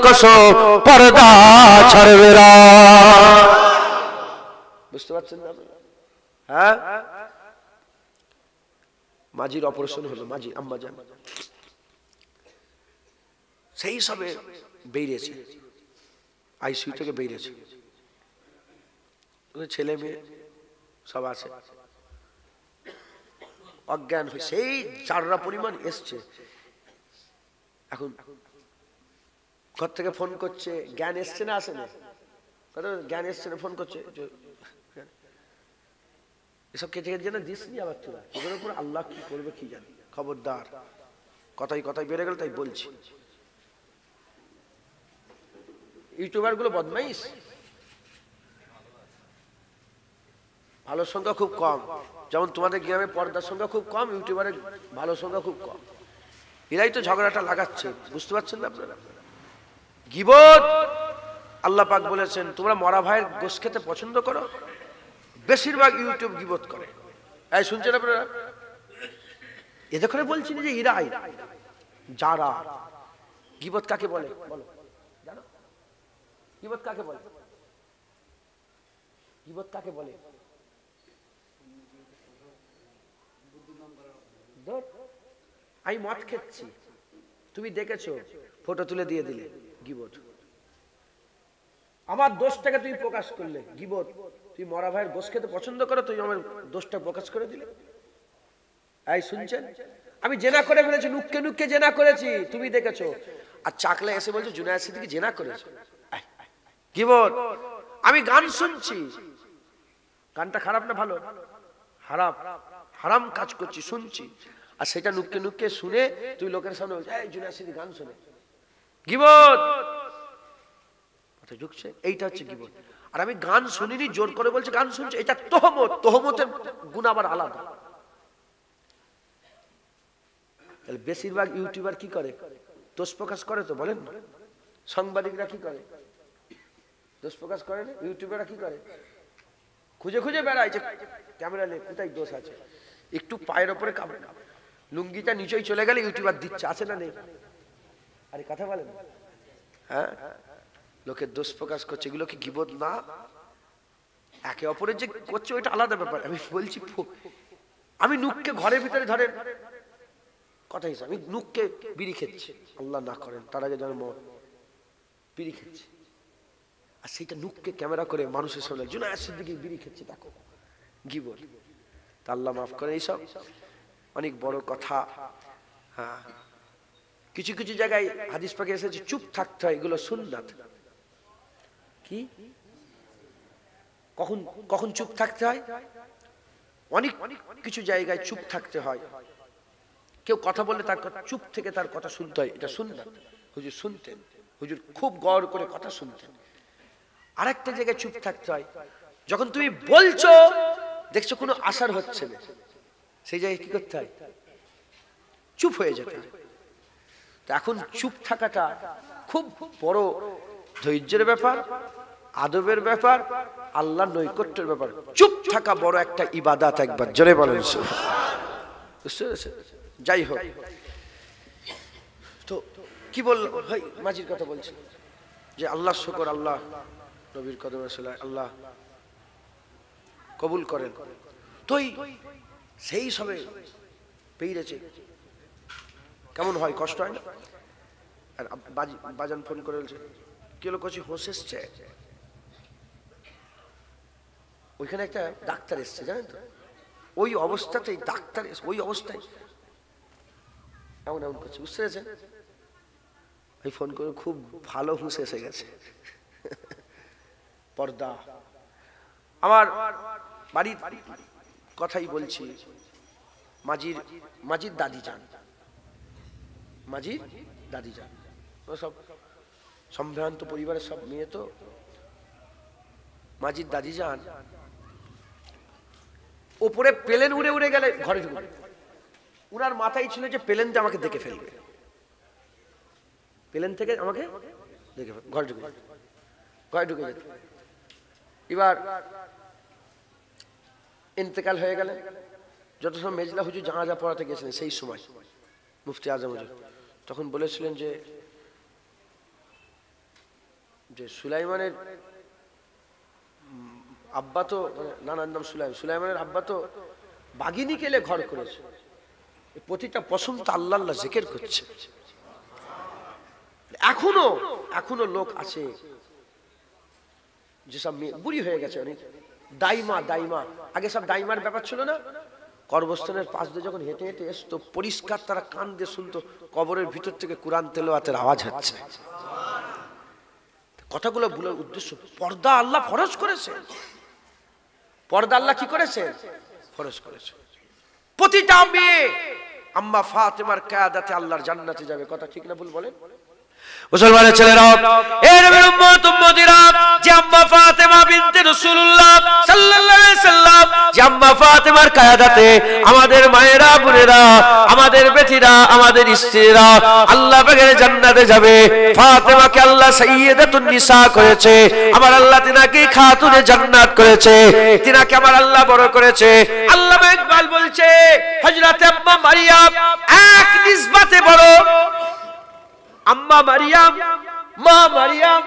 কসম পর্দা ছাড়বে না। বুঝতে পারছেন না? হ্যাঁ, মাঝির অপারেশন হলো, মাঝি আম্মা জান সেই সবে বেরিয়েছে, আইসিইউ থেকে বেরিয়েছে, ছেলে মেয়ে সব আছে, অজ্ঞান হয়ে সেই চাররা পরিমাণ এসছে। এখন ঘর থেকে ফোন করছে, জ্ঞান এসছে না আসে না? জ্ঞান এসছে না, ফোন করছে, এসব কেটে কেটে যেন দিস নি আবার তোরা, এদের উপর আল্লাহ কি করবে কি জানি। খবরদার, কথাই কথাই বেড়ে গেল তাই বলছি। ইউটিউবার গুলো বদমাইশ, ভালো সংখ্যা খুব কম। যেমন তোমাদের গ্রামে পর্দার সংখ্যা খুব কম, ইউটিউবারের ভালো সংখ্যা খুব কম। এরাই তো ঝগড়াটা লাগাচ্ছে, বুঝতে পারছেন না আপনারা? গীবত, আল্লাহ পাক বলেছেন তোমরা মরা ভাইয়ের গোশত খেতে পছন্দ করো, বেশিরভাগ ইউটিউব গীবত করে। এই শুনছেন আপনারা? এতে করে বলছি না যে এরাই যারা। গীবত কাকে বলে বলো, জানো? গীবত কাকে বলে? গীবত কাকে বলে? আমি মদ খেচ্ছি, তুমি দেখেছো, ফটো তুলে দিয়ে দিলে, গীবত। আমার দোষটাকে তুমি প্রকাশ করলে, গীবত। তুই মরা ভাইয়ের গোশত খেতে পছন্দ করো, তুই আমার দোষটা প্রকাশ করে দিলে। এই শুনছেন? আমি জেনা করে ফেলেছি, নুক্কে নুক্কে জেনা করেছি, তুমি দেখেছো। আর চাকলা এসে বলছো জুনায়েদ সিদ্দিকী জেনা করেছে। গীবত। আমি গান শুনছি, গানটা খারাপ না ভালো? হারাম, হারাম কাজ করছি, শুনছি, আর সেটা নুক্কে নুক্কে শুনে তুই লোকের সামনে বলছিস এই জুনায়েদ সিদ্দিকী গান শুনে। গীবত। কথা ঢুকছে? এইটা হচ্ছে গীবত। আর আমি গান শুনিনি, জোর করে বলছে গান শুনছি, এটা তোহমত। তোহমতের গুণ আবার আলাদা। তাহলে বেশিরভাগ ইউটিউবার কি করে? দোষ প্রকাশ করে তো, বলেন না? সাংবাদিকরা কি করে? দোষ প্রকাশ করে না? ইউটিউবাররা কি করে? খুঁজে খুঁজে বেড়ায় যে ক্যামেরা নে, কোথায় দোষ আছে। একটু পায়ের ওপরে কামড়ে, লুঙ্গিটা নিচেই চলে গেলে ইউটিউবার দিচ্ছে, আছে না নেই? আরে কথা বলেন। হ্যাঁ, লোকের দোষ প্রকাশ করছে, এগুলো কি গীবত না? একে অপরের যে করছে ওইটা আলাদা ব্যাপার। আমি বলছি আমি নুককে ঘরের ভিতরে ধরেন কথা হিসাবে, আমি নুককে বিড়ি খেচ্ছি, আল্লাহ না করেন তার আগে যেন বিড়ি খেচ্ছি, আর সেইটা নুককে ক্যামেরা করে মানুষের সামনে জুনায়েদ সিদ্দিকী বিড়ি খেচ্ছে, দেখো, গীবত। তা আল্লাহ মাফ করে এইসব অনেক বড় কথা। হ্যাঁ, কিছু কিছু জায়গায় হাদিস পাকে এসেছে চুপ থাকতে হয়, এগুলো সুন্নাত। কি কখন কখন চুপ থাকতে হয়? অনেক কিছু জায়গায় চুপ থাকতে হয়। কেউ কথা বললে তার চুপ থেকে তার কথা শুনতে হয়, এটা সুন্নাত। হুজুর শুনতেন, হুজুর খুব গৌর করে কথা শুনতেন। আরেকটা জায়গায় চুপ থাকতে হয়, যখন তুমি বলছো দেখছো কোনো আসার হচ্ছে না, সেই জায়গায় কি করতে হয়? চুপ হয়ে যেতে হয়। এখন চুপ থাকাটা খুব বড় ধৈর্যের ব্যাপার, আদবের ব্যাপার, আল্লাহর নৈকট্যের ব্যাপার। চুপ থাকা বড় একটা ইবাদত, একবার জোরে বলেন সুবহানাল্লাহ। যাই হোক, তো কি বলল ভাই? মাঝির কথা বলছি যে আল্লাহ শুকর, আল্লাহ নবীর কদমে সালাত, আল্লাহ কবুল করেন। তো সেই সবে পেয়েছে, কেমন হয়? কষ্ট হয় না? আর বাজান ফোন করে বলছে কি হলো, কচি হোস এসছে, ওইখানে একটা ডাক্তার এসছে, জানেন তো? ওই অবস্থাতেই ডাক্তার, ওই অবস্থায় এমন এমন করছে, বুঝতে পেরেছেন? আমি ফোন করে খুব ভালো হুঁশ এসে গেছে। পর্দা। আমার বাড়ির কথাই বলছি, মাজির দাদি যান, মাজির দাদি যান, সব সম্ভ্রান্ত পরিবারের সব মেয়ে, তো মাজির দাদি যান ওপরে প্লেন উড়ে উড়ে গেলে ঘরে ঢুকবে, উনার মাথায় ছিল যে প্লেন যে আমাকে দেখে ফেলবে, প্লেন থেকে আমাকে দেখে ফেলবে, ঘরে ঢুকে যেত। এবার ইন্তেকাল হয়ে গেলে, যত সময় মেজলা হুজুর জানাজা পড়াতে গেছিলেন সেই সময় মুফতি আজম হুজুর তখন বলেছিলেন যে সুলাইমানের আব্বা তো, নানার নাম সুলাইমানের আব্বা তো বাগিনী কেলে ঘর করেছে, প্রতিটা পশম তো আল্লাহ আল্লাহ জিকির করছে। এখনো লোক আছে যেসব মেয়ে বুড়ি হয়ে গেছে, অনেক দাইমা দাইমা, আগে সব দাইমার ব্যাপার ছিল না, কবরস্থানের পাশ দিয়ে যখন হেঁটে হেঁটে আসতো পরিষ্কার তারা কান দিয়ে শুনতো কবরের ভিতর থেকে কোরআন তেলাওয়াতের আওয়াজ হচ্ছে। কথাগুলো বলার উদ্দেশ্য, পর্দা আল্লাহ ফরজ করেছে, পর্দা আল্লাহ কি করেছে? ফরজ করেছে। প্রতিটা মেয়ে আম্মা ফাতেমার কিয়াদাতে আল্লাহর জান্নাতে যাবে, কথা ঠিক না ভুল বলেন? মুসলমানের ছেলেরা, এই নবীর উম্মত উম্মতিরা, যে আম্মা ফাতেমা বিনতে রাসূলুল্লাহ সাল্লাল্লাহু আলাইহি সাল্লাম, যে আম্মা ফাতেমার কিয়াদাতে আমাদের মায়েরা বোনেরা, আমাদের বেটিরা, আমাদের স্ত্রীরা আল্লাহ পাকের জান্নাতে যাবে। ফাতেমাকে আল্লাহ সাইয়্যিদাতুন নিসা করেছে, আমার আল্লাহ তিনাকে খাতুনে জান্নাত করেছে, তিনাকে আমার আল্লাহ বড় করেছে। আল্লামা ইকবাল বলছে হযরত আম্মা মারিয়াম এক নিসবতে বড়, আম্মা মারিয়াম, মা মারিয়াম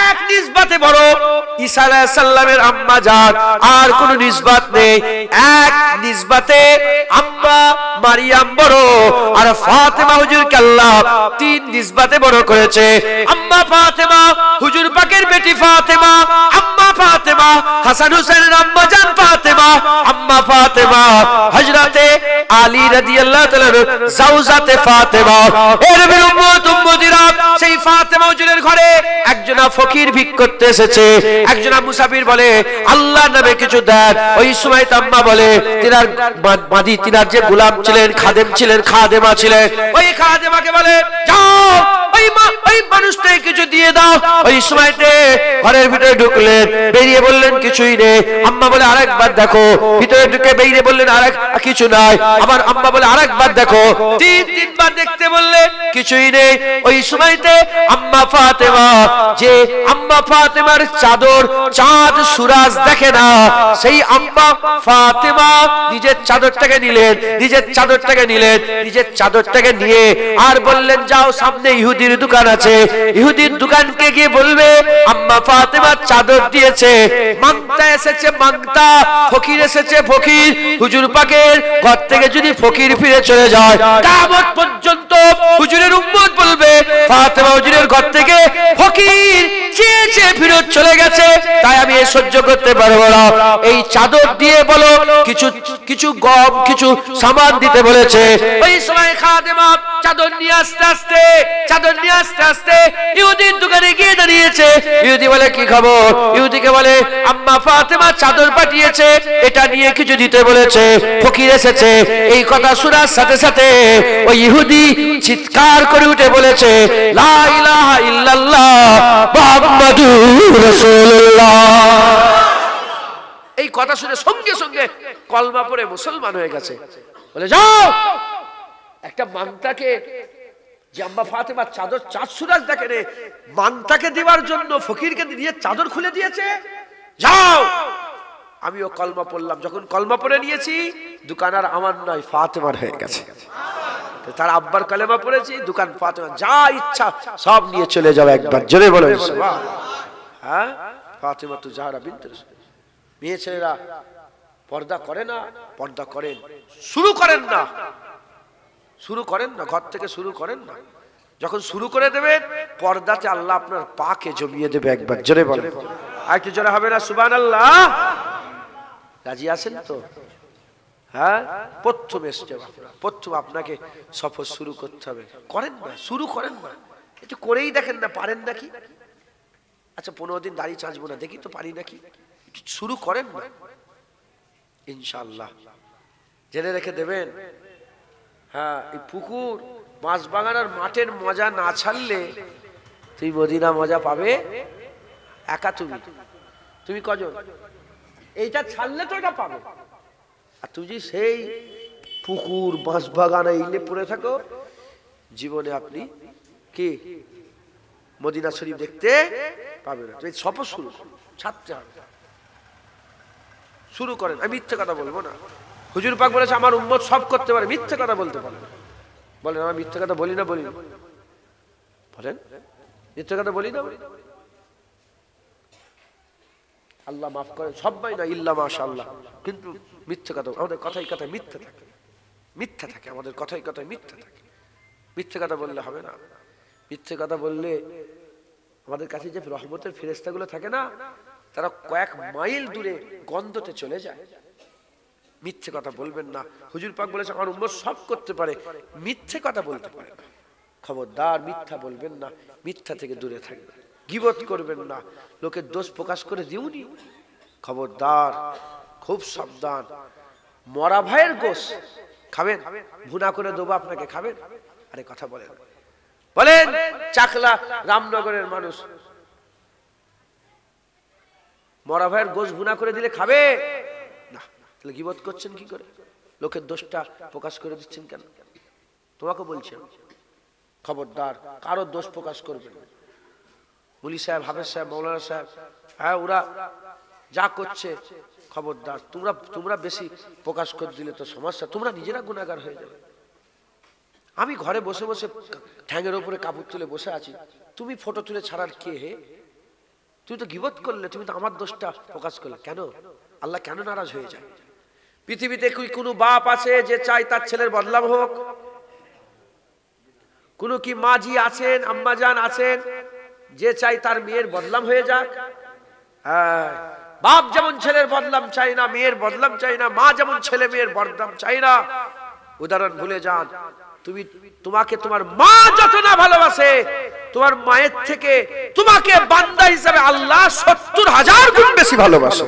এক নিসবতে বড়, ঈসা আলাইহিস সালামের আম্মা জান আর কোন নিসবত নেই, এক নিসবতে আম্মা মারিয়াম বড়। আর ফাতেমা হুজুরকে আল্লাহ তিন নিসবতে বড় করেছে। আম্মা ফাতেমা হুজুর পাকের বেটি ফাতেমা, আম্মা ফাতেমা হাসান হুসাইনের আম্মা জান ফাতেমা, আম্মা ফাতেমা হযরতে আলী রাদিয়াল্লাহু তাআলা জাওজাতে ফাতেমা। এর উম্মত উম্মতিরা, সেই ফাতেমা হুজুরের ঘরে একজন ফকির ভিক করতে এসেছে, একজন মুসাফির বলে আল্লাহ নামে কিছু দেন। ওই সময় আম্মা বলে তিনার মাদি, তিনার যে গোলাম ছিলেন, খাদেম ছিলেন, খাদেমা ছিলেন, ওই খাদেমাকে বলে যাও ওই মানুষটাকে কিছু দিয়ে দাও। ওই সময়তে ঘরের ভিতরে ঢুকলেন, বেরিয়ে বললেন কিছুই নেই। আম্মা বলে আরেকবার দেখো, ভিতরে ঢুকে বেরিয়ে বললেন আরেক কিছু নাই। আবার আম্মা বলে আরেকবার দেখো, তিনবার দেখতে বললেন কিছুই নেই। ওই সময়তে আম্মা ফাতেমা, যে আম্মা ফাতেমার চাদর চাঁদ সুরাজ দেখে না, সেই আম্মা ফাতেমা নিজের চাদরটাকে নিলেন, নিজের চাদরটাকে নিলেন, নিজের চাদরটাকে নিয়ে আর বললেন যাও সামনে ইহুদির দোকান আছে, ইহুদির দোকানকে গিয়ে বলবে আম্মা ফাতেমা চাদর দিয়েছে, মাংতা এসেছে মাংতা, ফকির এসেছে ফকির। হুজুর পাকের ঘর থেকে যদি ফকির ফিরে চলে যায়, কিয়ামত পর্যন্ত হুজুরের উম্মত বলবে ফাতেমা হুজুরের ঘর থেকে ফকির চেয়ে চেয়ে ফিরে চলে গেছে, তাই আমি এই সহ্য করতে পারবো না। এই চাদর দিয়ে বলো কিছু কিছু গম, কিছু সামান দিতে বলেছে। ওই সময় খাদেমা চাদর নিয়ে আস্তে আস্তে, চাদর নিয়ে আস্তে আস্তে ইহুদির দোকানে গিয়ে দাঁড়িয়েছে। ইহুদি বলে কি খবর? ইহুদিকে বলে আম্মা ফাতেমা চাদর পাঠিয়েছে, এটা নিয়ে কিছু দিতে বলেছে, ফকির এসেছে। এই কথা শোনার সাথে সাথে ওই ইহুদি চিৎকার করে উঠে বলেছে লা ইলাহা ইল্লাল্লাহ মুহাম্মাদুর রাসূলুল্লাহ। এই কথা শুনে সঙ্গে সঙ্গে কলমা পড়ে মুসলমান হয়ে গেছে। বলে যাও একটা মাংতাকে, যে আম্মা ফাতেমার চাদর চাঁদ সুরাজ দেখে রে, মাংতাকে দেওয়ার জন্য ফকিরকে দিয়ে চাদর খুলে দিয়েছে, যাও। আমিও কলমা পড়লাম, যখন কলমা পড়ে নিয়েছি দোকান আর আমার নয় ফাতেমার হয়ে গেছে। তার আব্বার কলেমা পড়েছি, দোকান ফাতেমা, যা ইচ্ছা সব নিয়ে চলে যাবে। একবার জোরে বলো হ্যাঁ, ফাতেমা তো জাহরা বিনতে রাসূল। মেয়ে ছেলেরা পর্দা করে না, পর্দা করেন, শুরু করেন না, শুরু করেন না, ঘর থেকে শুরু করেন না। যখন শুরু করে দেবেন পর্দাতে আল্লাহ আপনার পাকে জমিয়ে দেবে। একবার জোরে বলেন, আর কি জোরে হবে না সুবহানাল্লাহ? রাজি আছেন তো? হ্যাঁ, প্রথম এসছে, প্রথম আপনাকে সফর শুরু করতে হবে। করেন না, শুরু করেন না, একটু করেই দেখেন না পারেন নাকি। আচ্ছা 15 দিন দাড়ি চাঁচবো না, দেখি তো পারি নাকি। শুরু করেন না, ইনশাআল্লাহ জেনে রেখে দেবেন। হ্যাঁ, এই পুকুর মাছ বাগানোর মাঠের মজা না ছাড়লে তুই মদিনা মজা পাবে একা। তুমি কজন? এইটা ছাড়লে তো এটা পাবে। আর তুই যদি সেই পুকুর মাছ বাগানে ইলে পড়ে থাকো, জীবনে আপনি কি মদিনা শরীফ দেখতে পাবে না। তুই সফর শুরু ছাড়তে হবে, শুরু করেন। আমি মিথ্যে কথা বলবো না। হুজুর পাক বলেছে আমার উম্মত সব করতে পারে, মিথ্যে কথা বলতে পারে। বলেন আমি মিথ্যে কথা বলি না? বলি না? বলেন মিথ্যে কথা বলি না? আল্লাহ মাফ করে, সবাই না ইল্লা মাশাআল্লাহ। কিন্তু মিথ্যে কথা, আমাদের কথাই কথায় মিথ্যে থাকে, মিথ্যা থাকে, আমাদের কথাই কথায় মিথ্যা থাকে। মিথ্যে কথা বললে হবে না। মিথ্যে কথা বললে আমাদের কাছে যে রহমতের ফেরেশতাগুলো থাকে না, তারা কয়েক মাইল দূরে গন্ধতে চলে যায়। মিথ্যে কথা বলবেন না। হুজুর পাক বলেছে আমার উম্মত সব করতে পারে, মিথ্যে কথা বলতে পারে না। খবরদার মিথ্যা বলবেন না, মিথ্যা থেকে দূরে থাকবেন। গীবত করবেন না, লোকের দোষ প্রকাশ করে দিউনি। খবরদার, খুব সাবধান। মরা ভাইয়ের গোশ খাবেন? ভুনা করে দেবো আপনাকে, খাবেন? আরে কথা বলেন বলেন। চাকলা রামনগরের মানুষ মরা ভাইয়ের গোশ ভুনা করে দিলে খাবে না? তাহলে গীবত করছেন কি করে? লোকের দোষটা প্রকাশ করে দিচ্ছেন কেন? তোমাকে বলছেন খবরদার, কারো দোষ প্রকাশ করবেন না। মুলি সাহেব, হাফেজ সাহেব, মৌলানা সাহেব, হ্যাঁ ওরা যা করছে, খবরদার তোমরা বেশি প্রকাশ করে দিলে তো সমস্যা, তোমরা নিজেরা গুনাহগার হয়ে যাবে। আমি ঘরে বসে বসে ঠ্যাঙের উপরে কাপড় তুলে বসে আছি, তুমি ফটো তুলে ছাড়ার কে হে? তুমি তো গীবত করলে, তুমি তো আমার দোষটা প্রকাশ করলে। কেন? আল্লাহ কেন নারাজ হয়ে যায়? পৃথিবীতে কি কোনো বাপ আছে যে চায় তার ছেলের বদনাম হোক? কোন কি মাঝি আছেন, আম্মাজান আছেন যে চাই তার মেয়ের বদনাম হয়ে যাক? হ্যাঁ, বাপ যেমন ছেলের বদনাম চাই না, মেয়ের বদনাম চাই না, মা যেমন ছেলে মেয়ের বদনাম চাই না। উদাহরণ ভুলে যান। তোমাকে তোমার মা যত না ভালোবাসে, তোমার মায়ের থেকে তোমাকে বান্দা হিসাবে আল্লাহ ৭০,০০০ গুণ বেশি ভালোবাসে।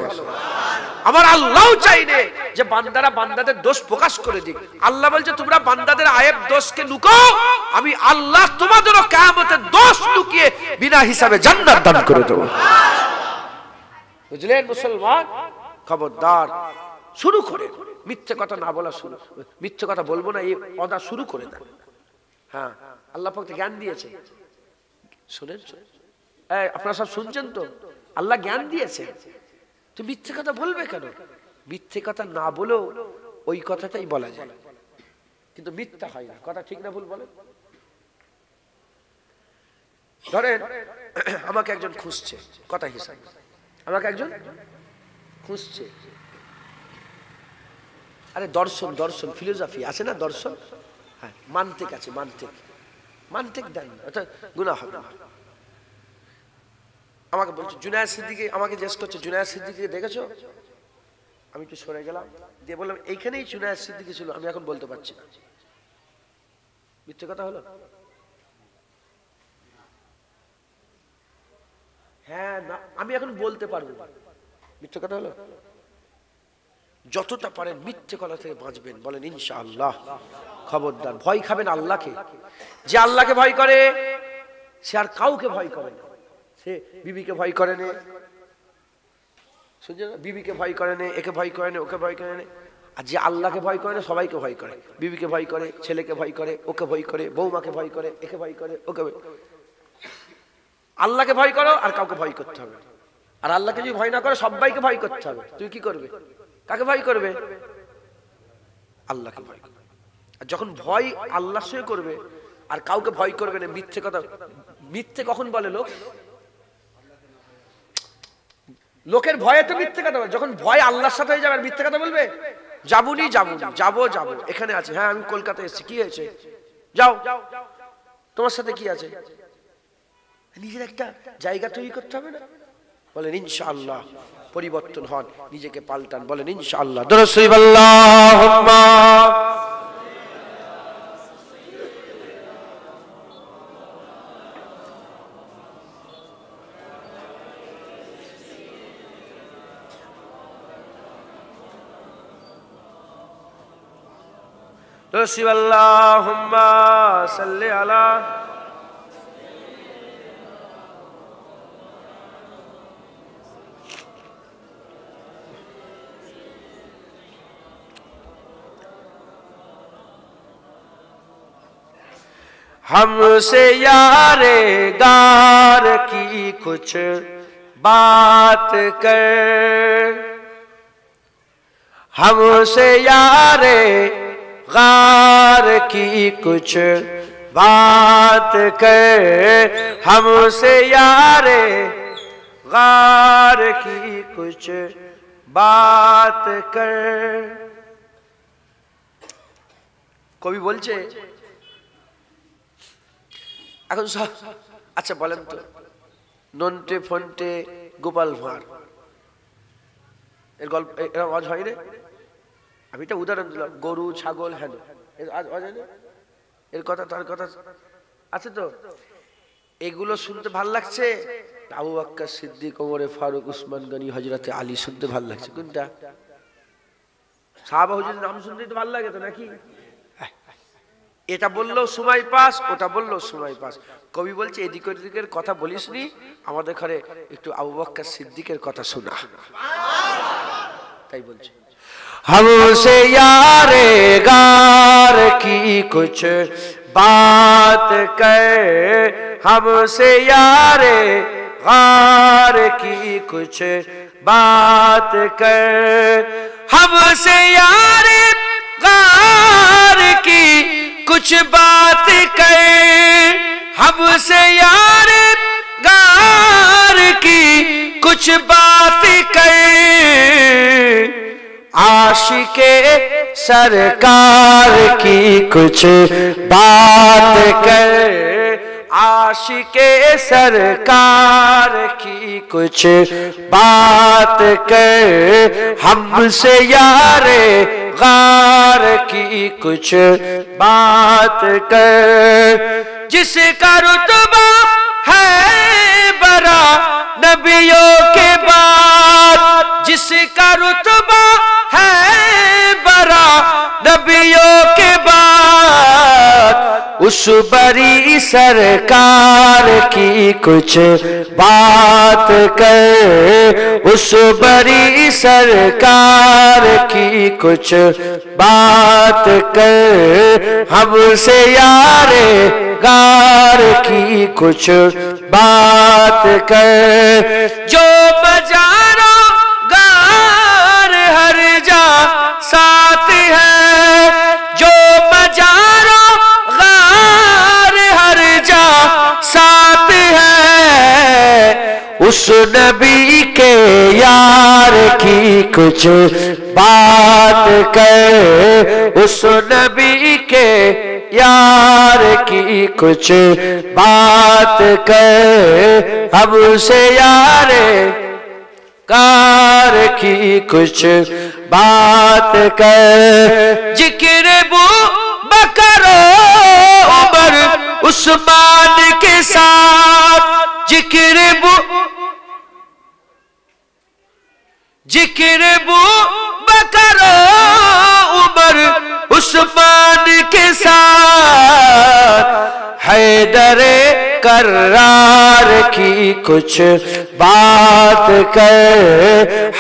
আমার আল্লাহও চাইনে যে বান্দারা বান্দাদের দোষ প্রকাশ করে দিক। আল্লাহ বলছে তোমরা বান্দাদের আয়েব দোষকে লুকাও, আমি আল্লাহ তোমাদেরও কিয়ামতের দোষ লুকিয়ে বিনা হিসাবে জান্নাত দান করে দেব। বুঝলেন মুসলমান? খবরদার, শুরু করে মিথ্যে কথা না বলা, শুরু মিথ্যে কথা বলবো না এই অদা শুরু করে দেন। হ্যাঁ, আল্লাহ পাক জ্ঞান দিয়েছে, শুনেন? আপনারা সব শুনছেন তো? আল্লাহ জ্ঞান দিয়েছে, তো মিথ্যে কথা বলবে কেন? মিথ্যে কথা না বলেও ওই কথাটাই বলা যায়, কিন্তু মিথ্যা হয় না। কথা ঠিক না ভুল বলেন? ধরেন আমাকে একজন খুঁজছে, কথা হিসাবে আমাকে একজন খুঁজছে। আরে দর্শন দর্শন ফিলোসফি আছে না, দর্শন, হ্যাঁ মান্তিক আছে, মান্তিক দেন, অর্থাৎ গুনাহ হবে না। আমাকে বলছে জুনায়েদ সিদ্দিকী, আমাকে জিজ্ঞেস করছে জুনায়েদ সিদ্দিকী দেখেছো? আমি একটু সরে গেলাম, দিয়ে বললাম এইখানেই জুনায়েদ সিদ্দিকী ছিল, আমি এখন বলতে পারছি না। মিথ্যে কথা হলো? হ্যাঁ না, আমি এখন বলতে পারবো না। মিথ্যে কথা হলো? যতটা পারেন মিথ্যে কথা থেকে বাঁচবেন, বলেন ইনশাআল্লাহ। খবরদার, ভয় খাবেন আল্লাহকে। যে আল্লাহকে ভয় করে সে আর কাউকে ভয় করে না। সে বিবিকে ভয় করে না, শুনছেন? বিবিকে ভয় করে না, একে ভয় করে না, ওকে ভয় করে না। আর যে আল্লাহকে ভয় করে না, সবাইকে ভয় করে। বিবিকে ভয় করে, ছেলেকে ভয় করে, ওকে ভয় করে, বৌমাকে ভয় করে, একে ভয় করে, ওকে ভয়। আল্লাহকে ভয় করো আর কাউকে ভয় করতে হবে। আর আল্লাহকে যদি ভয় না করে সবাইকে ভয় করতে হবে। তুই কি করবে? কাকে ভয় করবে? আল্লাহকে ভয় করবে। আর যখন ভয় আল্লাহর সঙ্গে করবে আর কাউকে ভয় করবে না, মিথ্যে কথা। মিথ্যে কখন বলে লোক? লোকের ভয়ে তো মিথ্যে কথা বলে। যখন ভয় আল্লাহর সাথে হয়ে যাবে আর মিথ্যে কথা বলবে? যাবুনি যাবো, এখানে আছে, হ্যাঁ আমি কলকাতায় এসেছি, কি হয়েছে? যাও, তোমার সাথে কি আছে? নিজের একটা জায়গা তৈরি করতে হবে না? বলেন ইনশাআল্লাহ। পরিবর্তন হন, নিজেকে পাল্টান, বলেন ইনশাআল্লাহ। দরুদ শরীফ আল্লাহুম্মা দরুদ শরীফ আল্লাহুম্মা সাল্লি আলা हमसे यारे गार की कुछ बात कर, हमसे यारे गार की कुछ बात कर, हमसे यारे गार की कुछ बात कर। কবি বলছে এখন সব, আচ্ছা বলেন তো, নন্টে ফন্টে গোপাল ভাঁড় এর গল্প এর আওয়াজ হয় রে, আমি তো উদাহরণ দিলাম, গরু ছাগল, হ্যাঁ এর আওয়াজ হয় না, এর কথা তার কথা আছে তো, এগুলো শুনতে ভাল লাগছে? আবু বকর সিদ্দিক, ওমর ফারুক, উসমান গনি, হযরতে আলী শুনতে ভাল লাগছে? কোনটা? সাহাবা হুজুরের নাম শুনতেই তো ভাল লাগে তো নাকি? এটা বললেও সময় পাস, ওটা বললেও সময় পাস। কবি বলছে এদিক ওদিকের কথা বলিসনি, আমাদের ঘরে একটু আবু বকর সিদ্দিকের কথা শোনা। তাই বলছে हमसे यारे गार की कुछ बात कर, हमसे यारे गार की कुछ बात कर, हमसे यारे गार की कुछ बात कर, हमसे यारे गार की कुछ बात कर, आशिके सरकार की कुछ बात कर, आशिके सरकार की कुछ बात कर, हमसे यारे गार की कुछ बात कर, जिसका रुतबा है बड़ा नबियों के बाद, जिसका रुतबा है बड़ा नबियों के बाद, उस बड़ी सरकार की कुछ बात कर, उस बड़ी सरकार की कुछ बात कर, हमसे यारे गार की कुछ बात कर, जो बजारों गार हर जा साथ है, जो बजारों गार हर जा साथ है, उस नबी के यार की कुछ बात कर, उस नबी के यार की कुछ बात कर, हमसे यारे कार की कुछ बात कर, जिक्र बू बकर उमर उस्मान के साथ, जिक्र बू बकर उमर उस्मान के साथ, हैदरे करार की कुछ बात कर,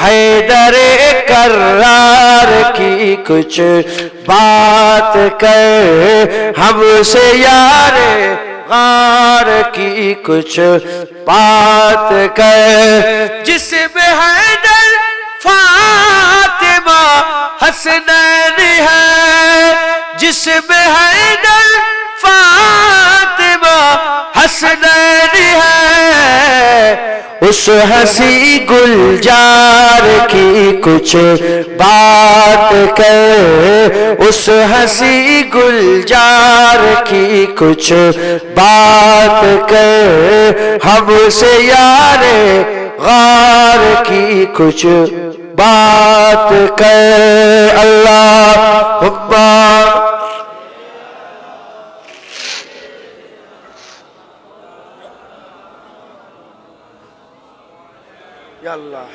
हैदरे करार की कुछ बात कर, हमसे यारे गार की कुछ बात कर, जिसमें हैदर फातिमा हसनैन है, जिसमें हैदर फातिमा हसनैन है, उस हंसी गुलजार की कुछ बात कर, उस हंसी गुलजार की कुछ बात कर, हमसे यारे गार की कुछ बात कर, अल्लाहुम्मा या अल्लाह।